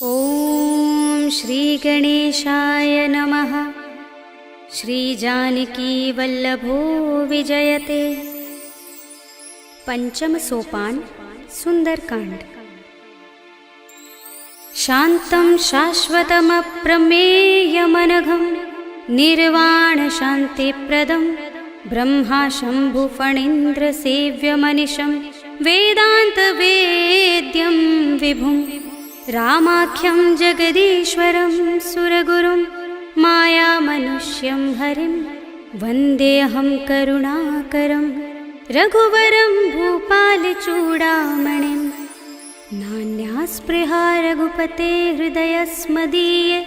ॐ श्री गणेशाय नमः। श्री जानकी वल्लभो विजयते। पंचम सोपान सुंदरकांड। शांतं शाश्वतमप्रमेयमनघं निर्वाण शान्तिप्रदं ब्रह्मा शंभु फणीन्द्र सेव्यमनिशं वेदान्तवेद्यं विभुं रामाख्यं जगदीश्वरं सुरगुरुं मायामनुष्यं हरिं वन्देऽहं करुणाकरं रघुवरं भूपालचूडामणिं। नान्यास्पृहा रघुपते हृदयस्मदीये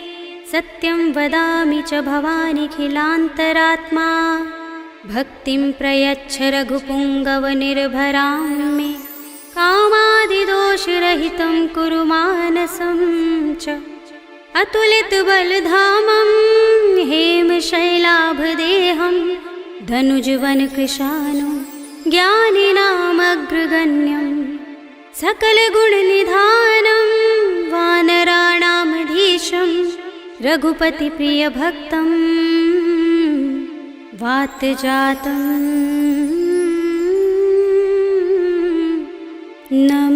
सत्यं वदामि च भवानिखिलान्तरात्मा। भक्तिं प्रयच्छ रघुपुङ्गवनिर्भरां मे कामादिदोषरहितं कुरु मानसं च। अतुलितबलधामं हेमशैलाभदेहं धनुजवनकृशानुं ज्ञानिनामग्रगण्यं सकलगुणनिधानं वानराणामधीशं रघुपतिप्रियभक्तं वातजातं नमामि।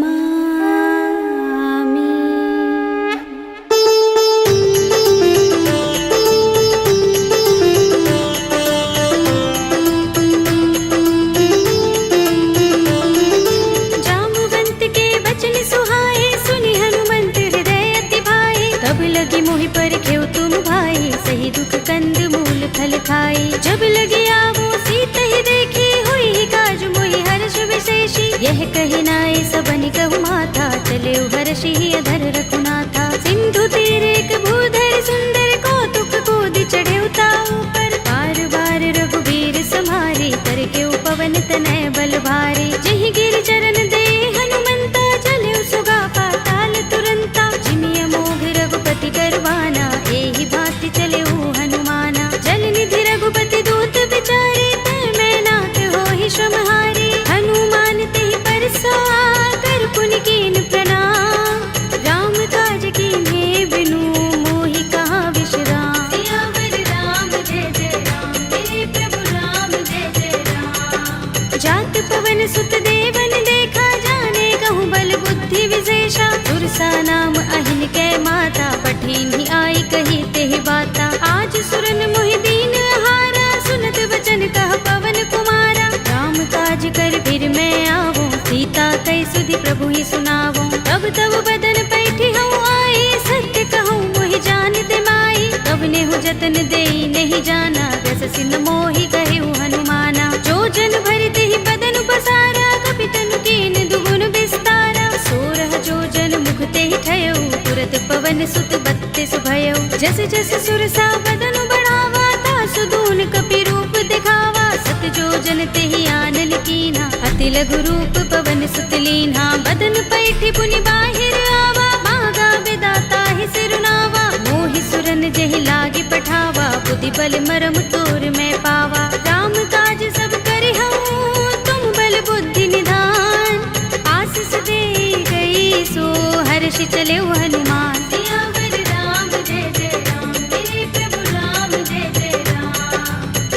जाम्बुवंत के बचन सुहाए सुनि हनुमंत हृदय अति भाए। तब लगी मोहि परखेउ तुम भाई सही दुख कंद मूल फल खाई। जब लगी आवो सीत ही देखी हुई ही काज मोहि हर्ष विशेषी। यह कहि नाय सबनि कहु माथा चले हर्षि अधर रघुनाथा। सिंधु तीर एक भूधर सुंदर कौतुक कूदि चढ़े ताऊ पर। बार बार रघुबीर सम्हारी करके पवन तनय बल भारी। जहि गिर चरण दे हनुमंता चले सुगा पाताल तुरंता। जिमिय मोह रघुपति करवाना एहि भांति चले हनुमाना। जल निधि रघुपति दूत बिचारे तै मैं नाथ होहि श्रमहारी। हनुमान तेहि परसा कर पुनि कीन प्रणाम। राम काज कीन्हे बिनु मोहि कहाँ विश्राम। सियावर राम जय जय राम मेरे प्रभु राम जय जय राम। जात पवन सुत देवन देखा जाने कहूँ बल बुद्धि विशेषा। सुरसा नाम अहिन कै माता पठिन्हि आई कही तेहि बाता। आज सुरन मोहि दीन हारा सुनत वचन कह पवन कुमारा। राम काज कर फिर मैं आवो सीता कई सुधि प्रभु ही सुनावो। तब तब बदन पैठी हूँ आई सत्य कहूँ मोहि जानते माई। तब नेहु जतन देई नहीं जाना दस सिन मोहि कहेउ हनुमाना। जो जन भरते ही बदन पसारा कपितन कीन दुगुन विस्तारा। सोरह जो जन मुख ते ही ठयऊ तुरत पवन सुत बत्तीस भयऊ। जस जस सुरसा बदन बढ़ावा तासु दून कपि रूप दिखावा। सत जो जन ते ही आनन कीना अति लघु रूप पवन सुत लीन्हा। बदन पैठी पुनि बाहिर आवा मागा विदाता ही सिरुनावा। मोहि सुरन जहि लागे पठावा बुद्धि बल मरम तोर मैं पावा। राम काज सब करि हूँ तुम बल बुद्धि निधान। आशीष दे गई सो हर्षि चले हनुमान। सियावर राम जय जय राम मेरे प्रभु राम जय जय राम।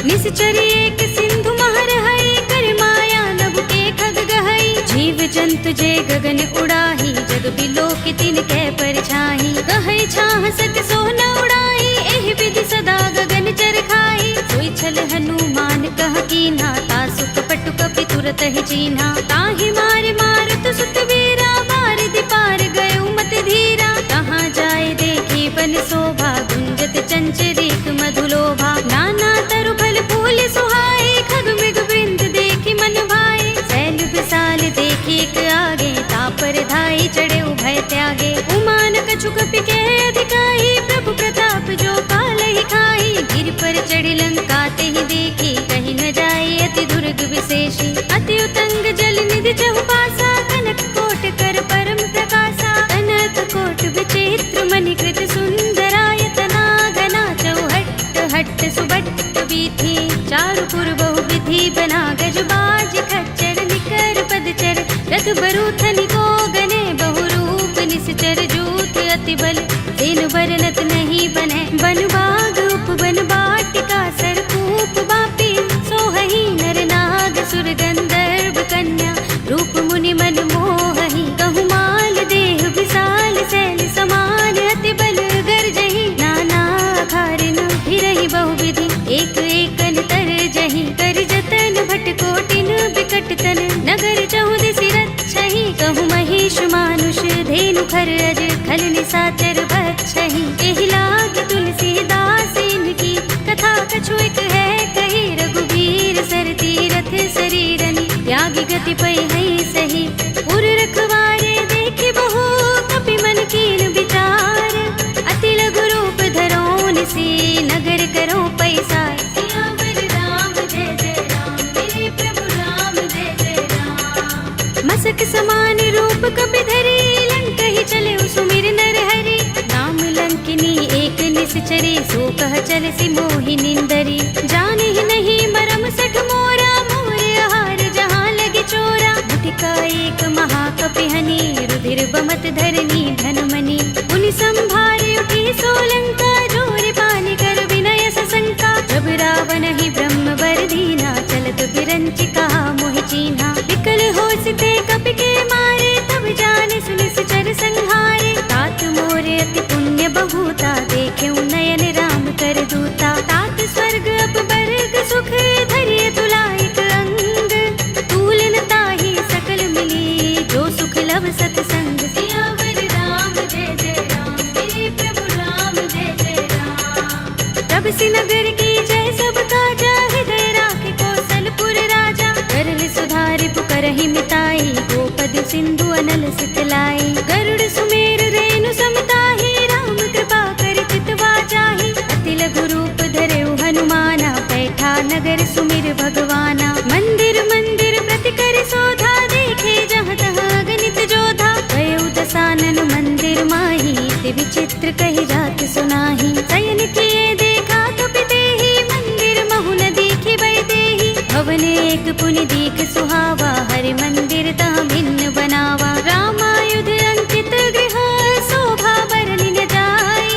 निश्चर एक सिंधु महर है कर माया नभ के खग गहई। जीव जंतु जे गगन उड़ाही जग बिलोक तिन कै परछाई। कहै छाह सक सोन उड़ाई एहि विधि सदा गगन चर खाई। सोई छल हनुमान कह कीन्हा तासु कपट कपि तुरत ही चीन्हा। ताहि मार मारत सुत वीरा बारिधि पार गयो मत धीरा। कहाँ जाए देखी बन शोभा गुंजत चंचरीक मधुलोभा। नाना तरु फल फूल सुहाए खग मृग वृंद देखी मन भाए। शैल विशाल देखी एक आगे तापर धाई चढ़े भय त्यागे। उमान कछु कपि के अधिकाई प्रभु प्रताप जो काल ही खाई। गिर पर चढ़ी लंका ते ही देखी कहीं न जाए अति दुर्ग विशेषी। अति उतंग जल निधि चहुपासा कनक कोट कर परम प्रकाशा। कनक कोट विचित्र मणिकृत सुंदरायतना घना चौहट्ट हट्ट सुबट्ट बीथी। चारु पुर बहु विधि बना गजबाज खच्चर निकर पदचर। रथ बरूथनि को गने बहुरूप निश्चर जूथ अति अति बल तेन बरनत नहीं बने। बन बाग उपवन बाटिका सरकूप बापी सोहहि नर नाग सुर गंधर्व कन्या रूप मुनि मन मोहहि। कहु माल देह विशाल शैल समान अति बल गर्जहि। नाना अखारिन फिरहि बहुविधि एक एकन तरजहि। कर जतन भट कोटिन बिकट तन नगर चहुदिसि रक्षहि। कहु महिष मानुष धेनु खर अज खल निशाचर बक्षहि। एहि लाग तुलसीदास इनकी कथा कछु एक है कही। रघुबीर सर तीरथ शरीरनि त्यागी गति पै है सही। उर रखवारे देखे बहु कपि मन कीन विचार। अति लघु रूप धरोन से नगर करो पैसार। सियावर राम जय जय राम मेरे प्रभु राम जय जय राम। मसक समान रूप कपि धरि लंकहि चले सुमिर नर हरि। नाम लंकिनी एक निश्चरी सो कह चल सि मोहि निंदरी। जानहि नहीं मरम सठ मोरा मोरे आहार जहाँ लगे चोरा। मुठिका एक महाकपि हनि रुधिर बमत धरनी धनमनि। उनि संभारे उठी सोलंका जोर पानि कर विनय सशंका। जब रावण ही ब्रह्म वर दीना चलत बिरंचिका मोहि चीन्हा। विकल होसिते कपि के मारे तब जाने सुनिश्चर संहारे। तात मोरे अति पुण्य बहुता देखे नयन राम कर दूता। तात स्वर्ग अपवर्ग सुख धरिय तुलाइक अंग। तूलन ताहि सकल मिली जो सुख लव सतसंग। सियावर राम जय जय राम मेरे प्रभु राम जय जय राम। तब सि नगर की जय सब काजा हृदय राखे कौशलपुर राजा। करहि सुधारि पुकारहि मिताई गोपद सिंधु अनल सितलाई। गरुड़ सुमेर रेणु समताहि राम कृपा कर चितवा जाहि। अति लघु रूप धरेउ हनुमाना बैठा नगर सुमिर भगवाना। मंदिर मंदिर प्रति कर शोधा देखे जहाँ तहाँ गणित जोधा। गयउ दसानन मंदिर माही दिव्य चित्र कहि जात सुनाही। शयन किए देखा कपि तेहि मंदिर महु न दीखि बै देहि। भवन एक पुनि दीख सुहावा हरि मंदिर तहाँ भिन्न बनावा। रामायुध अंकित गृह शोभा बरनि न जाय।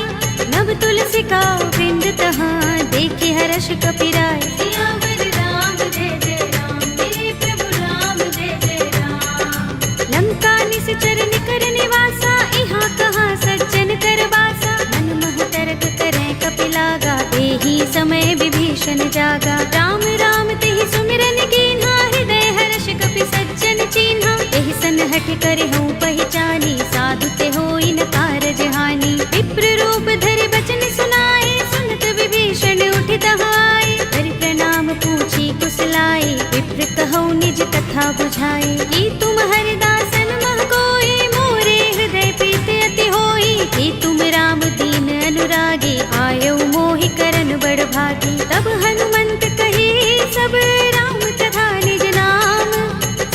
नव तुलसी का वृंद तहाँ देखे हर्ष कपि राय। सियावर राम जय जय राम मेरे प्रभु राम जय जय राम। लंका निश्चर निकर निवासा इहाँ कहाँ सज्जन कर वासा। मन मोह तरक करे कपि लागा तेहि समय विभीषण जागा। राम राम तेहि सुमिरन कीन्हा हृदय हर्ष कपि सज्जन चीन्हा। एहि सनहठ करे हूँ पहचानी साधु ते होई न कारज हानि। विप्र रूप धरि बचन सुनाए सुनत विभीषण उठि तहाय। हरि प्रणाम पूछी कुशलाए विप्र कहौ निज कथा बुझाए। कि तुम हरिदासन मह कोई मोरे हृदय प्रीत अति होई। कि तुम राम दीन अनुरागी आयौ मोहि करन बड़ भागी। तब हनुमंत कही सब राम तथा निज नाम।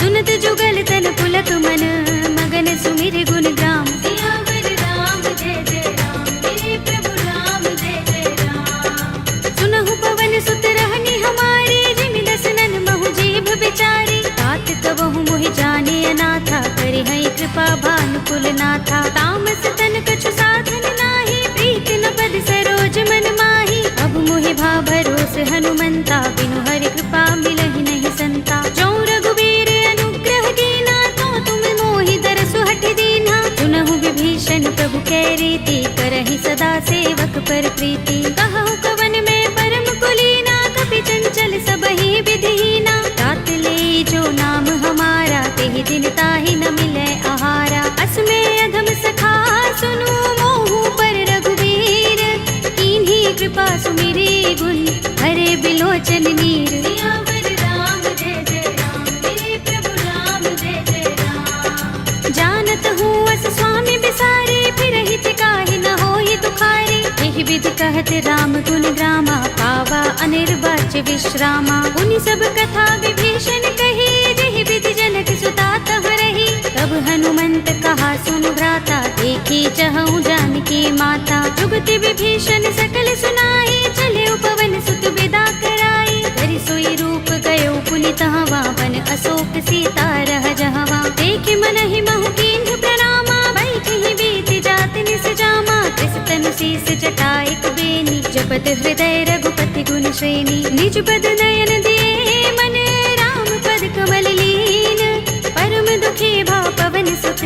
सुनत जुगल तन पुलक मन मगन सुमिर गुण ग्राम। सियावर राम जय जय राम मेरे प्रभु राम जय जय राम। सुनहु पवन सुत रहनि हमारे जिमि दसनन महु जीभ बिचारी। तात कबहु मोहि जाने अनाथा करि हैं कृपा भानुकुल नाथा। तामस तन कछु साधन नाही प्रीति न पद सरोज मन माही। अब मोहि भा भरोस हनुमंता बिनु हरि कृपा मिलहि नहीं संता। जो रघुबीर अनुग्रह कीना तो तुम मोहि दरसु हठ दीन्हा। सुनहु विभीषण प्रभु कै रीति करहि सदा सेवक पर प्रीति। कहु कवन में परम कुलीना कपि चंचल सबहि विधिहीना। तात ले जो नाम हमारा तेहि दिन ताहि न मिलै आहारा। असमे अधम सखा सुनु मोहु पर रघुबीर। कीन्ही कृपा सुमिरी गुण हरे बिलोचन नीर। सियावर राम जय जय राम मेरे प्रभु राम जय जय राम। जानत हूँ अस स्वामी बिसारे फिर हित काहि न होहि दुखारे। एहि विधि कहत राम गुण ग्रामा पावा अनिर्वाच्य विश्रामा। उनि सब कथा विभीषण कही जेहि विधि जनक सुता तह रही। तब हनुमंत कहा सुनु भ्राता देखी चहु जानकी माता। जुगति विभीषण सकल सुनाई चले पवन सुत विदा कराई। धरि सोई रूप गयो पुनि तहवा वन अशोक सीता रह जहवा। देखि मनहि महु कीन्ह प्रणामा बैठहि बीति जात निस जामा। सुनत हृदय रघुपति गुण श्रेणी। निज पद नयन दिए मन राम पद कमल लीन। परम दुखी भव पवन सुत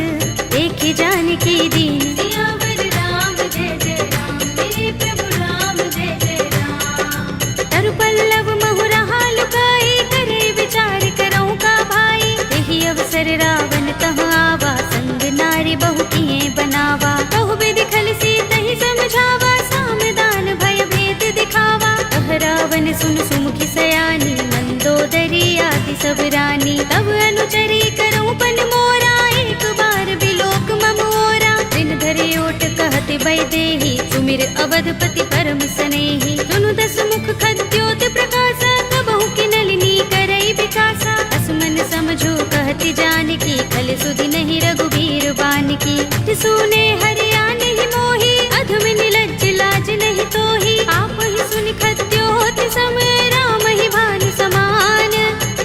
देखि जानकी दीन। सियावर राम जय जय राम, मेरे प्रभु राम जय जय राम। तरु पल्लव महु रहा लुकाई, करे विचार करऊं का भाई। यही अवसर रावण तह आवा, संग नारी बहु किए बनावा। कहु विधि खल सीत ही समझावा, सामदान भय भेद दिखावा। कह रावण सुन सुमुखी सयानी, मंदोदरी आदि सब रानी। तब अनुचरी करऊं पन मोरा, एक बार बिलोक मम ओरा। दिन धरे ओट कहते वैदेही, सुमिर अवधपति परम सनेही। सुनु दस मुख खद्योत प्रकाशा, कबहु की नलिनी करई विकासा। असमन समझो कहती जानकी, खल सुधि नहीं रघुबीर बानकी। सुने हरिया नहीं मोही, अधम निलज्ज लाज नहीं तोही। आप ही सुनि खद्योत सम, राम ही भानु समान।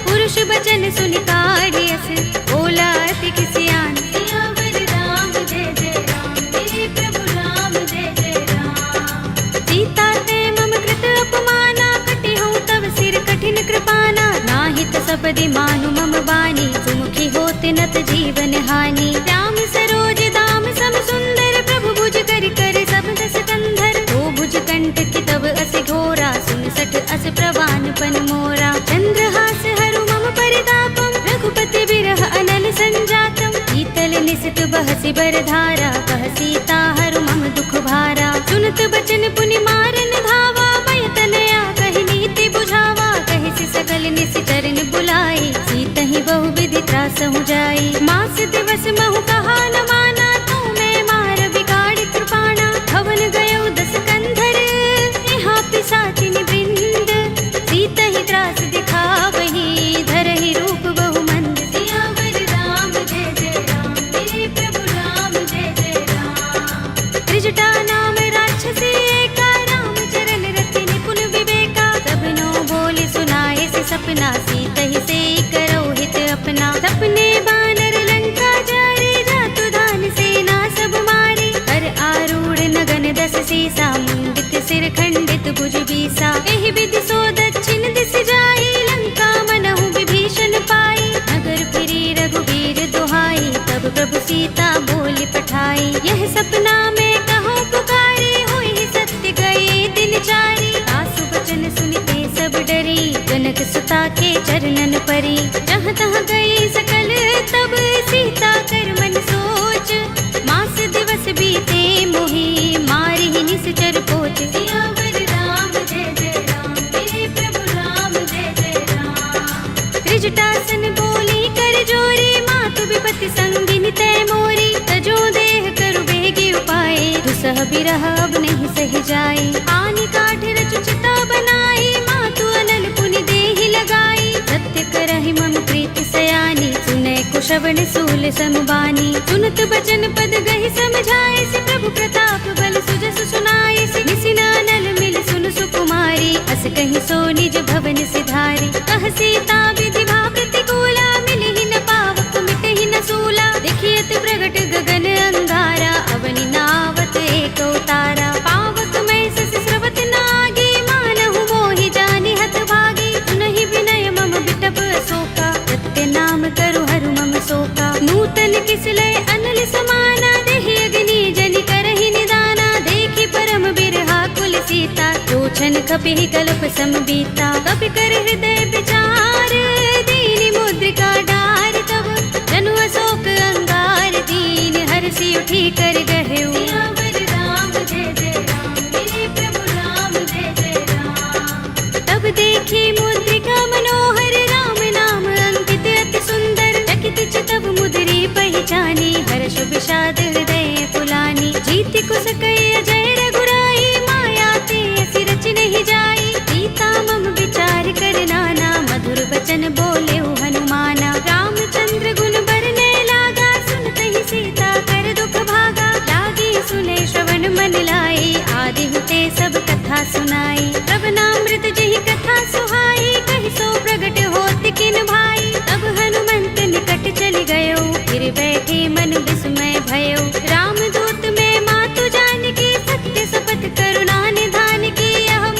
पुरुष बचन सुनि काढ़ियस, बोला अति किसियान। सियावर राम जय जय राम, मेरे प्रभु राम जय जय राम। सीता ते मम कृत अपमाना, कटे हूँ तव सिर कठिन कृपाना। नाहित सपदि मानु मम बानी, सुमुखी होते नत जीवन हानि। राम सरोज दाम सम सुंदर, प्रभु भुज कर कर सब दस कंधर। दो भुज कंठ की तब अस घोरा, सुन सठ अस प्रवान पन मोरा। चंद्रहास हरु मम परितापम, रघुपति बिरह अनल संजातम। शीतल निसित बहसि बरधारा, कह सीता हरु मम दुख भारा। सुनत बचन पुनि मारन धावा, भय तनया कहि नीति बुझावा। कहि सकल निश्चरण बुलाई, सीतहि बहु विधि त्रासहु जाई। मास दिवस महु कहा न माना, तू मैं मार बिगाड़ कृपाणा। भवन गयो दस कंधर, यहाँ पिशाचिनी वृंद। सीतहि त्रास दिखावही, धरहि रूप बहु मंद। सियावर राम जय जय राम, मेरे प्रभु राम जय जय राम। त्रिजटा नाम राक्षसी एका, राम चरण रति निपुण विवेका। सबनो बोले सुनाए से सपना, सीतहि से करो हित अपना। सपने बानर लंका जारे, जातु धान सेना सब मारे। कर आरूढ़ नगन दस सीसा, मुंडित सिर खंडित भुज बीसा। एहि विधि सो दक्षिण दिस जाई, लंका मनहु विभीषण पाई। नगर फिरी रघुबीर दुहाई, तब प्रभु सीता बोली पठाई। यह सपना में कहो पुकारी, होई सत्य गए दिन चारी। सासु बचन सुनते सब डरी, जनक सुता के चरणन परी। जहाँ तहाँ गई सकल तब, सीता कर मन सोच। मास दिवस बीते मोही, मारि ही निश्चर पोच। सियावर राम जय जय राम, मेरे प्रभु राम जय जय राम। त्रिजटासन बोली कर जोरी, मातु विपति संगिनी तय मोरी। तजो देह करु बेगी उपाय, दुसह बिरह अब नहीं सह जाए। आनि काठ रचु चिता बनाई, मातु अनल पुनि देहि लगाई। सत्य करहि मम प्रीति सयानी, सुनै कुशवन सूल समबानी। सुनत बचन पद गहि समझाए, से प्रभु प्रताप बल सुजस सुनाए। से निसिनानल मिल सुन सुकुमारी, अस कहि सो निज भवन सिधारी। कह सीता विधि भा प्रतिकूला, मिलहि न पावक मिटहि न सूला। देखियत प्रगट गगन अंगारा, अवनि नावत एक उतारा। पावक मैं सस स्रवत नागी, मानहु मोहि जानि हत भागी। सुनहि विनय मम बिटप अशोका, सत्य नाम करु हरु मम शोका। नूतन किसलय अनल समाना, देहि अग्नि जनि करहि निदाना। देखि परम बिरहा कुल सीता, लोचन कपिहि कल्प सम बीता। कपि कर हृदय विचार, दीनि मुद्रिका डार। तब जनु अशोक अंगार, दीन हरषि उठी कर गहेउ। सियावर राम जय जय राम, मेरे प्रभु राम जय जय राम। तब देखी मुद्रिका मनोहर, राम नाम अंकित अति सुंदर। चकित चितव मुद्री पहचानी, हर्ष विषाद हृदय फुलानी। जीति कुस कई अजय रघुराई, माया ते असि रच नहीं जाई। सीता मम विचार कर नाना, मधुर बचन बोले हनुमाना। रामचंद्र गुण बरने लागा, सुनतहि सीता कर दुख भागा। लागी सुने श्रवण मन लाई, आदि हुते सब कथा सुनाई। तब नामृत जहि कथा सुहाई, कहि सो प्रगट होत किन भाई। तब हनुमंत निकट चल गयो, फिर बैठे मन विस्मय भयो। रामदूत में मातु जानकी, सत्य शपथ करुणा निधान की। यह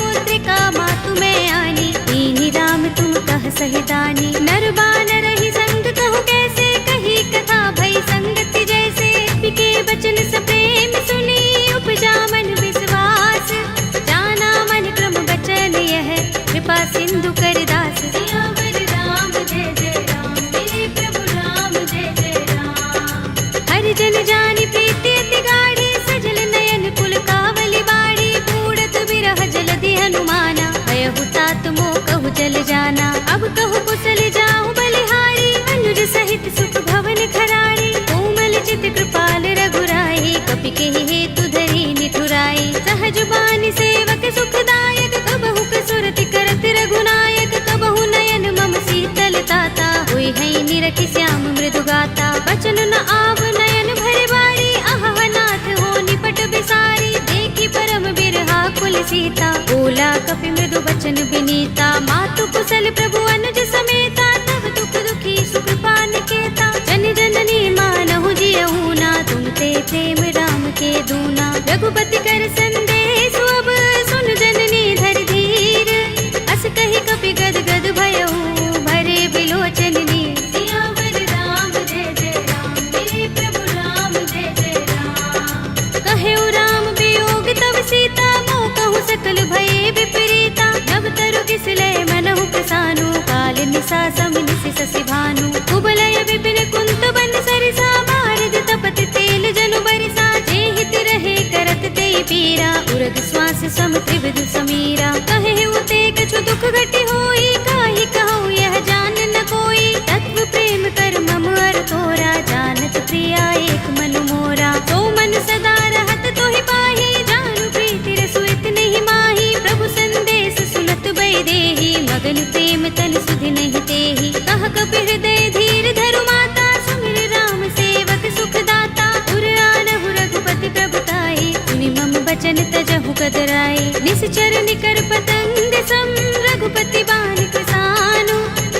जाना। अब कहु कुशल जाऊं बलिहारी, अनुज सहित सुख भवन खरारी। कोमल चित कृपाल रघुराई, कपि के हेतु धरी निठुराई। सहज बानी सेवक सुखदायक, कबहु कसुरति करत रघुनायक। कबहु नयन मम शीतल ताता, होई है निरखि श्याम मृदु गाता। बचन न आव नयन भरे बारी, आहा नाथ हो निपट बिसारी। देखी परम बिरहा कुल सीता, बोला कपि मृदु बचन बिनीता। मातु कुशल प्रभु अनुज समेता, तब दुख दुखी सुख पान केता। जन जननी मानहु जियहु ना, तुम ते प्रेम राम के दूना। रघुपति कर संदेश अब सुन जननी धर धीर। अस कही कपि गद गद भयहु, भरे बिलोचन नीर। सियावर राम जय जय राम, मेरे प्रभु राम जय जय राम। कहेउ राम वियोग तब सीता, मोह कहूँ सकल भये विपरीता। नव तरु किसलय मनहु प्रसानु, काल निसा समिनिस ससि भानु। कुबलय विपिन कुंत बन सरिसा, भारत तपत तेल जनु बरिसा। जे हित रहे करत ते पीरा, उरग श्वास सम त्रिविध समीरा। कहे उते कछु दुख घटी होई, काहि कहूँ यह जान न कोई। तत्व प्रेम कर मम अर तोरा, जानत प्रिया एक मन मोरा। तो मन सदा रहत तोहि पाहि, जानु प्रीति रसु इतने माही। प्रभु संदेश सुनत बैदेही, मगन प्रेम तन सुधि नहीं तेहि। कह कपि हृदय धीर धरु माता, सुमिर राम सेवक सुख दाता। उर आनहु रघुपति प्रभुताई, सुनि मम बचन तजहु कदराई। निश्चर निकर पतंग सम, रघुपति बाण कृसानु।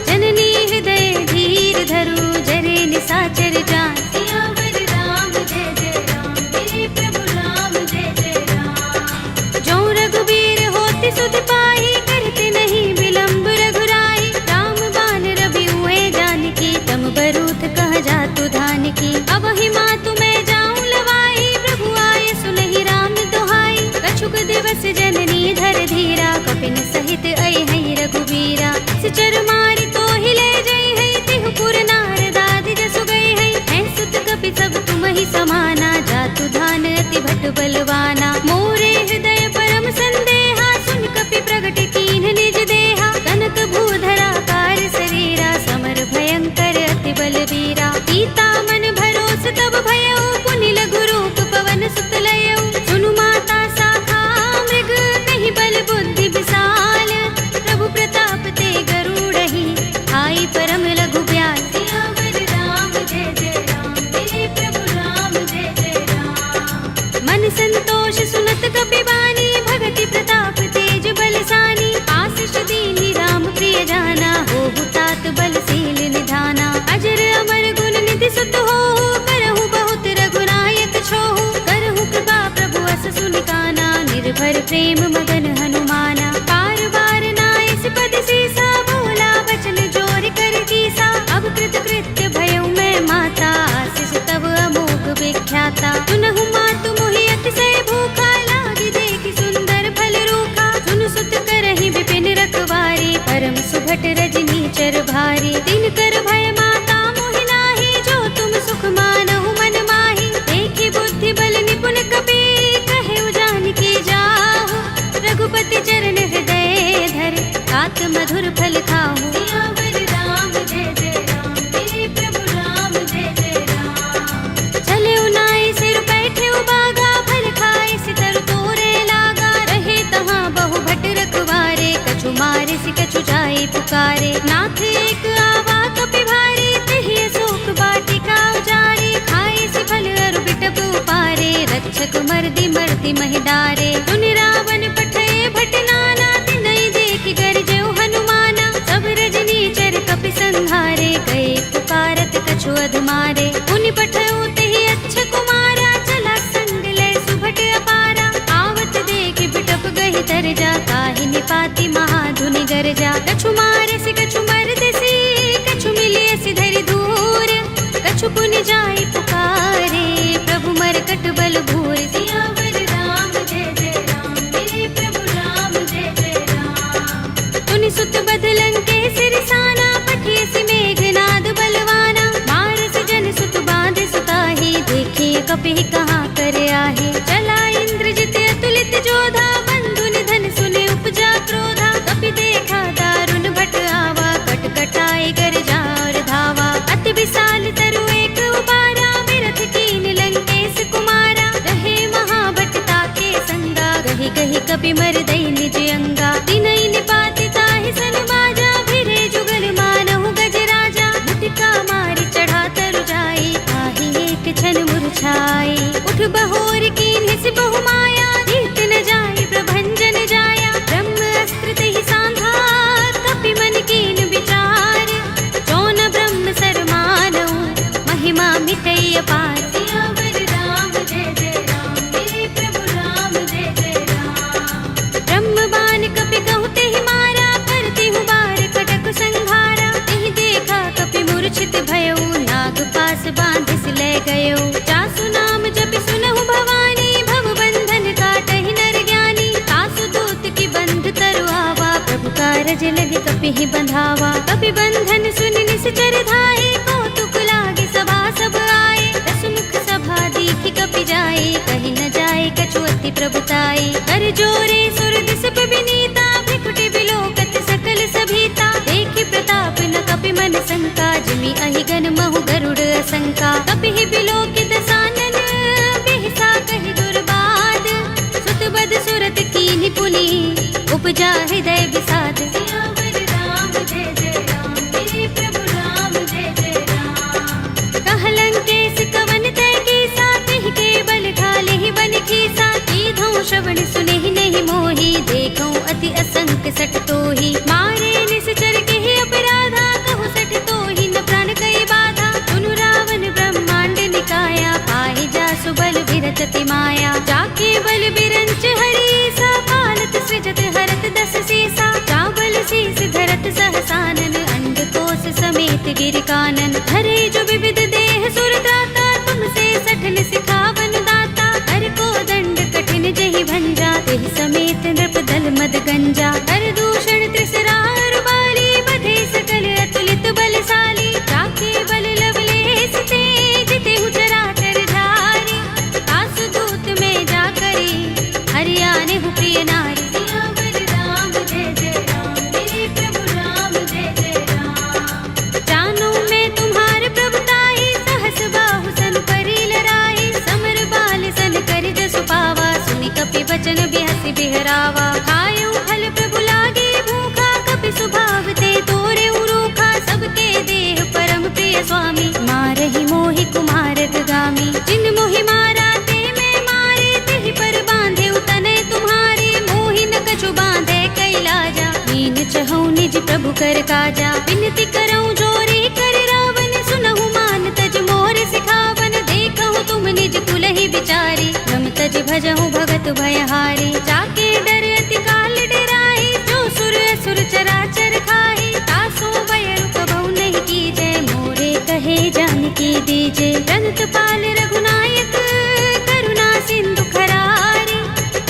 जननी हृदय धीर धरु, जरे निसाचर जान। सियावर राम जय जय राम, मेरे प्रभु राम जय जय राम। जो रघुबीर होति सुध पाहि, करते नहीं विलंब रघुराई। राम बाण रवि हुए जानकी, तम बरूथ कह जातु धान की। अब ही मातु मैं जाऊं लवाई, प्रभु आए सुनहि राम दुहाई। कछुक दिवस जननी धर धीरा, कपिन सहित अइ है रघुबीरा। सिचर मारि तो हिले जय है, तिहु पुर नारदाद जसु गए है। हैं सुत कपि सब तुम ही समाना, जातु धान अति भट बलवाना। मोरे हृदय परम संदेहा, सुन कपि प्रगट कीन्ह निज देहा। कनक भूधरा कार शरीरा, समर भयंकर अति बलवीरा। सीता मन भरोस तब भयउ, पुनि लघु रूप पवन सुत लयउ। सुनु माता शाखा मृग, नहीं बल बुद्धि विशाल। प्रभु प्रताप ते गरुड़हि, आई परम लघु ब्याल। सियावर राम जय जय राम, मेरे प्रभु राम जय जय राम। मन संतोष सुनत कपि बानी, भगति प्रताप तेज बलसानी। आशीष दीनि राम प्रिय जाना, होहु तात बलशील निधाना। अजर अमर गुण निधि सुत होहु, करहु बहुत रघुनायक छोहु। करहु कृपा प्रभु अस सुनि काना, निर्भर प्रेम मगन हनुमाना। बार बार नाइस पद सीसा, बोला बचन जोर कर कीसा। अब कृत कृत्य भयउ मैं माता, आशीष तब अमोघ विख्याता। सुनहु मातु मोहि अतिशय भूखा, लागी देखि सुंदर फल रूखा। सुन सुत करहि विपिन रखवारी, परम सुभट रजनी चर भारी। दिन कर भय माता मोहि नाहि, जो तुम सुख मानहु मन माहि। देखि बुद्धि बल निपुण कपि, कहे जानकी जाहु। रघुपति चरण हृदय धर, तात मधुर फल खाहु। सियावर राम जय जय राम, मेरे प्रभु राम जय जय राम। चले उनाई सिर बैठे उबागा, फल खाए सितर तोरे लागा। रहे तहाँ बहु भट रखवारे, कछु मारे सि कछु जाए पुकारे। नाथ एक आवा कपि भारी, तेहि अशोक वाटिका उजारी। खाए सि फल अरु बिटप उपारे, रक्षक मर्दि मर्दि महिदारे। सुनि रावण पठय भट नाना, तिनहि देखि गरजेउ हनुमाना। सब रजनी चर कपि संहारे, गए पुकारत कछु अधमारे। पुनि पठयउ तेहि अच्छ कुमारा, चला संग लय सुभट अपारा। आवत देखि बिटप गहि तरजा, काहि निपाति महाधुनि गरजा। कछु मारसि कछु मरदसि, कछु मिलियसि धरि धूर। कछु पुनि जाय पुकारे, प्रभु मरकट बल भूर। सियावर राम जय जय राम, मेरे प्रभु राम जय जय राम। तुनि सुत बदलन के सिरसाना, पठियसि मेघनाद बलवाना। मारस जन सुत बांध सुताहि, देखिए कपि कहाँ कर आहे। चला इंद्रजित अतुलित जोधा, बंधु निधन सुने उपजा क्रोधा। कपि देखा दारुण भट कपि मर दई निज अंगा। तिनई निपाति ताहि सन बाजा, भिरे जुगल मानहु गज राजा। मुटिका मारि चढ़ा तरु जाई, ताहि एक क्षण मुरझाई। उठ बहोर कीन्हि सि बहु माया, जीत न जाई प्रभंजन जाया। ब्रह्म अस्त्र तेहि सांधा, कपि मन कीन विचार। जौन ब्रह्म सर मानऊ, महिमा मिटई अपार। सियावर राम जय जय राम, मेरे प्रभु राम जय जय राम। ब्रह्म बाण कपि कहु तेहि मारा, करती हूँ बार कटक संघारा। तेहि देखा कपि मूर्छित भयउ, नाग पास बांधिस ले गयो। जासु नाम जपि सुनहु भवानी, भव बंधन काटहि नर ज्ञानी। तासु दूत की बंध तरु आवा, प्रभु कारज लगे कपि ही बंधावा। कपि बंधन सुनि निश्चर धाये, कौतुक लागे सभा सब आए। दसमुख सभा दीखि कपि जाए, कहि न जाए कछु अति प्रभुताई। कर जोरे सुर दिस विनीता, भ्रिकुटि बिलोकत सकल सभीता। देखि प्रताप न कपि मन शंका, जिमि अहि गण महु गरुड़ असंका। कपि ही बिलोकित सानन, बिहसा कहि दुर्बाद। सुत बद सुरत कीन्हि पुनि, उपजा हृदय विषाद। सियावर राम जय जय राम, मेरे प्रभु राम जय जय राम। कहलंकेश कवन तै कीसा, तिहि के बल ढाले ही बन खीसा। कीधौं श्रवण सुनेहि नहीं मोहि, देखौं अति असंक सठ तोहि। मारे निश्चर केहि अपराधा, कहु सठ तोहि न प्राण कई बाधा। सुनु रावण ब्रह्मांड निकाया, पाहि जासु बल विरत अति माया। जाके बल बिरंच हरीसा, पालत सृजत हरत दस सीसा। चावल शीस धरत सहसानन, अंडकोश समेत गिर कानन। धरे जो विविध देह सुर त्राता, तुमसे सठन सिखावन दाता। कर को दंड कठिन जहि भंजा, तेहि समेत नृप दल मद गंजा। कर दूषण त्रिसरार बाली, बधे सकल अतुलित बलशाली। जाके बल लवलेस ते, जितेहु चराचर झारी। तासु दूत में जा करी, हरियाने हु प्रिय नारी। सियावर राम जय जय राम, मेरे प्रभु राम जय जय राम। जानो मैं तुम्हार प्रभुताई, सहस बाहु सन परी लराई। समर बाल सन करि जसु पावा, सुनि कपि बचन बिहसि बिहरावा। खायउ फल प्रभु लागे भूखा, कपि स्वभाव ते तोरे रूखा। सबके देह परम प्रिय स्वामी, मारहि मोहि कुमारक गामी। जिन मोहि मारा ते मैं मारे, तेहि पर बांधे तनय तुम्हारे। मोहि न कछु बांधे कैलाजा, मीन चहु निज प्रभु कर काजा। विनती करऊं जोरे कर रावण, सुनहु मान तज मोर सिखावन। देखहु तुम निज कुलहि विचारी, रम तज भजहु भगत भयहारी। जाके डर अति काल डराई, जो सुर असुर चराचर खाई। तासो भय रूप बहु नहीं कीजे, मोरे कहे जानकी दीजे। रंत पाल रघुनायक, करुणा सिंधु खरारी।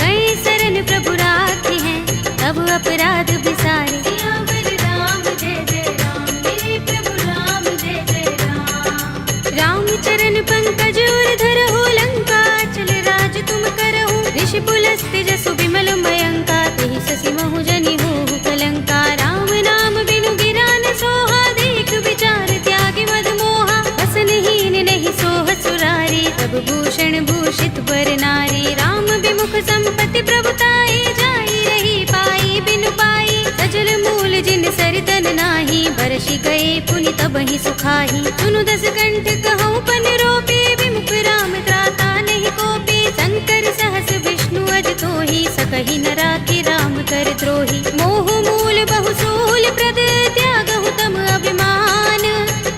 कई शरण प्रभु राखी हैं, तब अपराध बिसारे। सियावर राम जय जय राम, मेरे प्रभु राम जय जय राम। राम चरण पंकज उर धरहु, लंका चल राज तुम करहु। ऋषि पुलस्त्य जसु विमल मयंका, तेहि शशि महु जनि होहु कलंका। राम नाम बिनु गिरा न सोहा, देख विचार त्यागी मद मोहा। बसनहीन नहीं सोह सुरारी, सब भूषण भूषित वर नारी। राम विमुख संपत्ति प्रभुताई, जाई रही पाई बिनु पाई। सजल मूल जिन सरितन नाही, बरषि गए पुनि तबहि सुखाही। सुनु दस कंठ कहूँ पन रोपी, विमुख राम त्राता नहीं कोपी। शंकर सहस विष्णु अज तोहि, सकहि न राखी राम कर द्रोही। मोह मूल बहु सूल प्रद, त्यागहु तम अभिमान।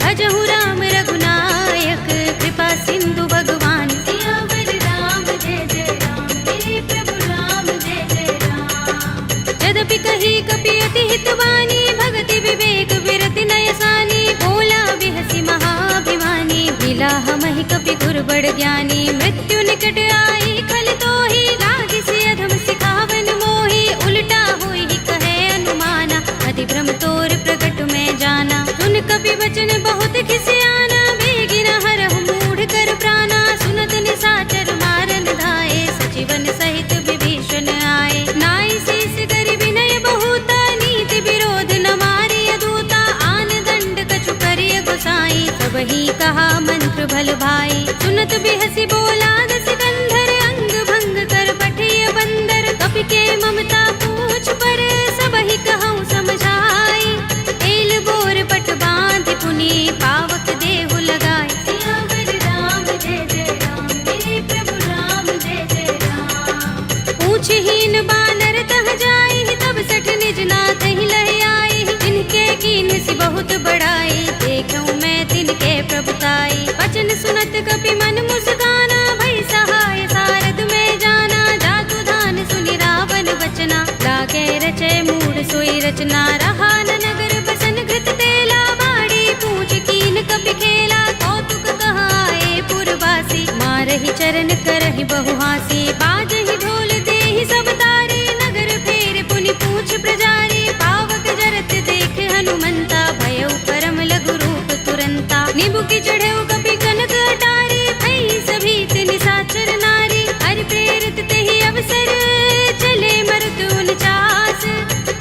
भजहु राम रघुनायक, कृपा सिंधु भगवान। सियावर राम जय जय राम, मेरे प्रभु राम जय जय राम। यद्यपि कही कपि अति हितवानी, भगति विवेक विरति नयसानी। बोला बिहसि महाभिमानी, मिला हमहि कपि गुर बड़ ज्ञानी। मृत्यु निकट आई खल तोहि, लागिसि अधम सिखावन मोहि। उल्टा होई कहे अनुमाना, अति भ्रम तोर प्रगट में जाना। सुन कपि वचन बहुत खिसियाना, बेगी न हरहु मूढ़ कर प्राणा। सुनत निशाचर मारन धाये, सजीवन सहित विभीषण आए। नाई शीस करि विनय बहुता, नीति विरोध न मारिय दूता। आन दंड कछु करिय गोसाई, सबहि कहा मंत्र भल भाई। सुनत बिहसि बोला दस कंधर, कीन सी बहुत बड़ाई, देखूं मैं तिनके प्रभुताई। वचन सुनत कपि मन मुस्काना, भई सहाय सारद में जाना। जातु धान सुनि रावण वचना, लागे रचे मूढ़ सोई रचना। रहा न नगर बसन घृत तेला, बाड़ी पूछ कीन कपि खेला। कौतुक कहाए पुरवासी, मारहि चरण करहि बहु हासी। बाजहि ढोल देहि सब तारी, नगर फेर पुनि पूछ प्रजारी। पावक जरत देख हनुमंता, भयउ परम लघु रूप तुरंता। निबुकि चढ़ेउ कपि कनक अटारी, भई सभीत निशाचर नारी। हरि प्रेरित तेहि अवसर, चले मरुत 49।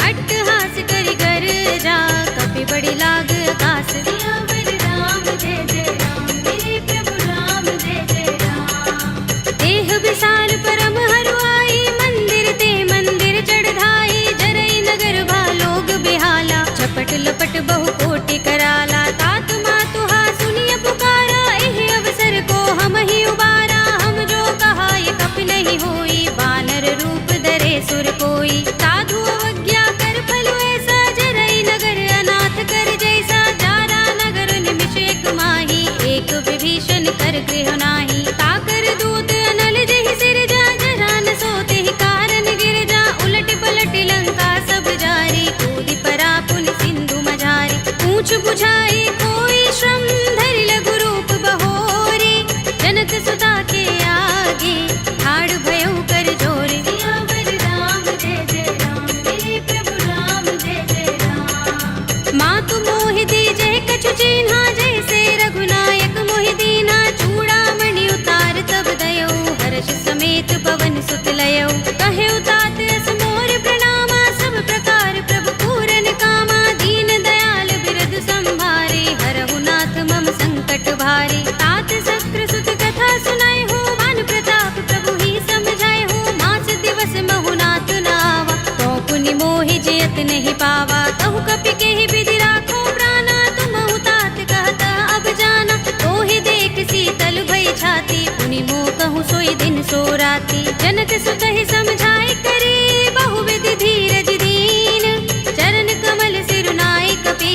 अट्टहास करि गर्जा, कपि बड़ी लाग आकाश। सियावर राम जय जय राम, मेरे प्रभु राम जय जय राम। देह विशाल परम हरुआई, मंदिर ते मंदिर चढ़ाई। जरई नगर भालोग बिहाला, झपट लपट बहु कोटि कराला। तात मातुहा सुनिय पुकारा, एहि अवसर को हम ही उबारा। हम जो कहा ये कपि नहीं होई, बानर रूप धरे सुर कोई। साधु अवज्ञा कर फल ऐसा, जरई नगर अनाथ कर जैसा। जारा नगर निमिष एक माही, एक विभीषण कर गृह नाही। ताकर दूत अनल जहि सिरजा, जरा न सोते ही कारण गिरजा। उलट पलट लंका सब जारी, कूदि परा पुन सिंधु मझारी। पूछ बुझाई कोई श्रम, धरि लघु रूप बहोरी। जनक सुता के आगे, ठाड़ भयउ कर जोरी। सियावर राम जय जय राम, मेरे प्रभु राम जय जय राम। मातु मोहि दीजे कछु चिन्हा, जैसे रघुनायक मोहि दीन्हा। चूड़ामणि उतार तब दयौ, हर्ष समेत पवन सुत लयौ। कहेउ तात अस मोर प्रणामा, सब प्रकार प्रभु पूरन कामा। दीन दयाल बिरद संभारे, हरहु नाथ मम संकट भारे। तात शक्र सुत कथा सुनाए हो, मान प्रताप प्रभु ही समझाए हो। मास दिवस महु नाथ नावा, तो पुनि मोहि जयत नहीं पावा। कहु कपि केहि विधि राखो प्राणा, तुमहु तात कहत अब जाना। तोहि देख शीतल भई छाती, पुनि मोह कहूँ सोई दिन सो राती। जनक सुत ही समझाए करे, बहु विधि धीरज दीन। चरण कमल सिरुनाई कपि,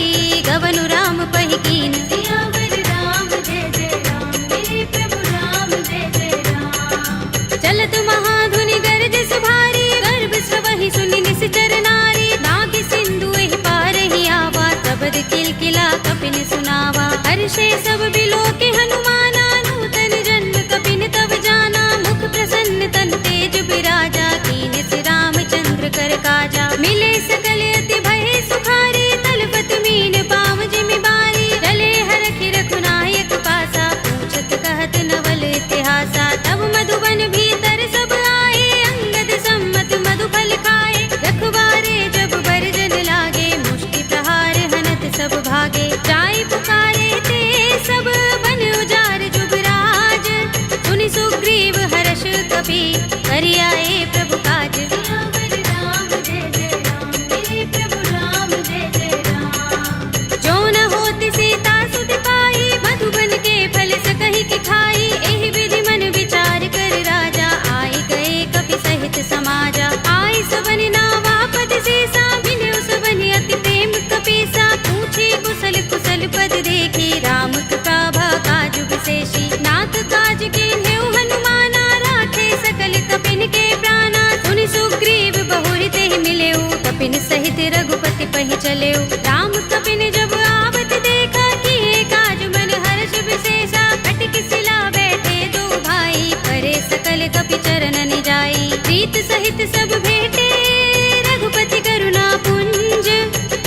गवनु राम पहि कीन। सियावर राम जय जय राम, मेरे प्रभु राम जय जय राम। चलत महाधुनि गरज भारी, गर्भ स्रवहि सुनि निश्चर नारी। नाग सिंधु एहि पार ही आवा, सबद किलकिला कपिन सुनावा। हर्षे सब बिलोके हनुमाना, नूतन जन्म कपिन तब जाना। मुख प्रसन्न तन तेज बिराजा, कीन से रामचंद्र कर काजा। मिले सकल अति भय सुखारी, तलपत मीन पाव जिमि बारी। चले हरखि रघुनायक पासा, पूछत कहत नवल इतिहासा। तब मधुबन भीतर सब आए, अंगद सम्मत मधुफल खाए। रखवारे जब बरजन लागे, मुष्टि प्रहार हनत सब भागे। जाय पुकारे ते सब, बन उजार जुबराज। सुनि सुग्रीव हर्ष कपि, करि आए प्रभु काज। सियावर राम जय जय राम, मेरे प्रभु राम जय जय राम। जो न होति सीता सुत पाई, मधुबन के फल सकहि कि खाई। एहि विधि मन विचार कर राजा, आए गए कपि सहित समाजा। आए सबन नावा पद सीसा, बिनु सबन अति प्रेम कपीसा। पूछी कुशल कुशल पद देखी, राम कृपा भा काजु विशेषी। नाथ काज कीन्हेउ हनुमाना, राखे सकल कपिन के प्राणा। सुनि सुग्रीव बहुरि तेहि मिलेउ, कपिन सहित रघुपति पहि चलेउ। राम कपिन जब आवत देखा, किए काज मन हर्ष विशेषा। कटि सिला बैठे दो भाई, परे सकल कपि चरण जाई। प्रीत सहित सब भेटे, रघुपति करुणा पुंज।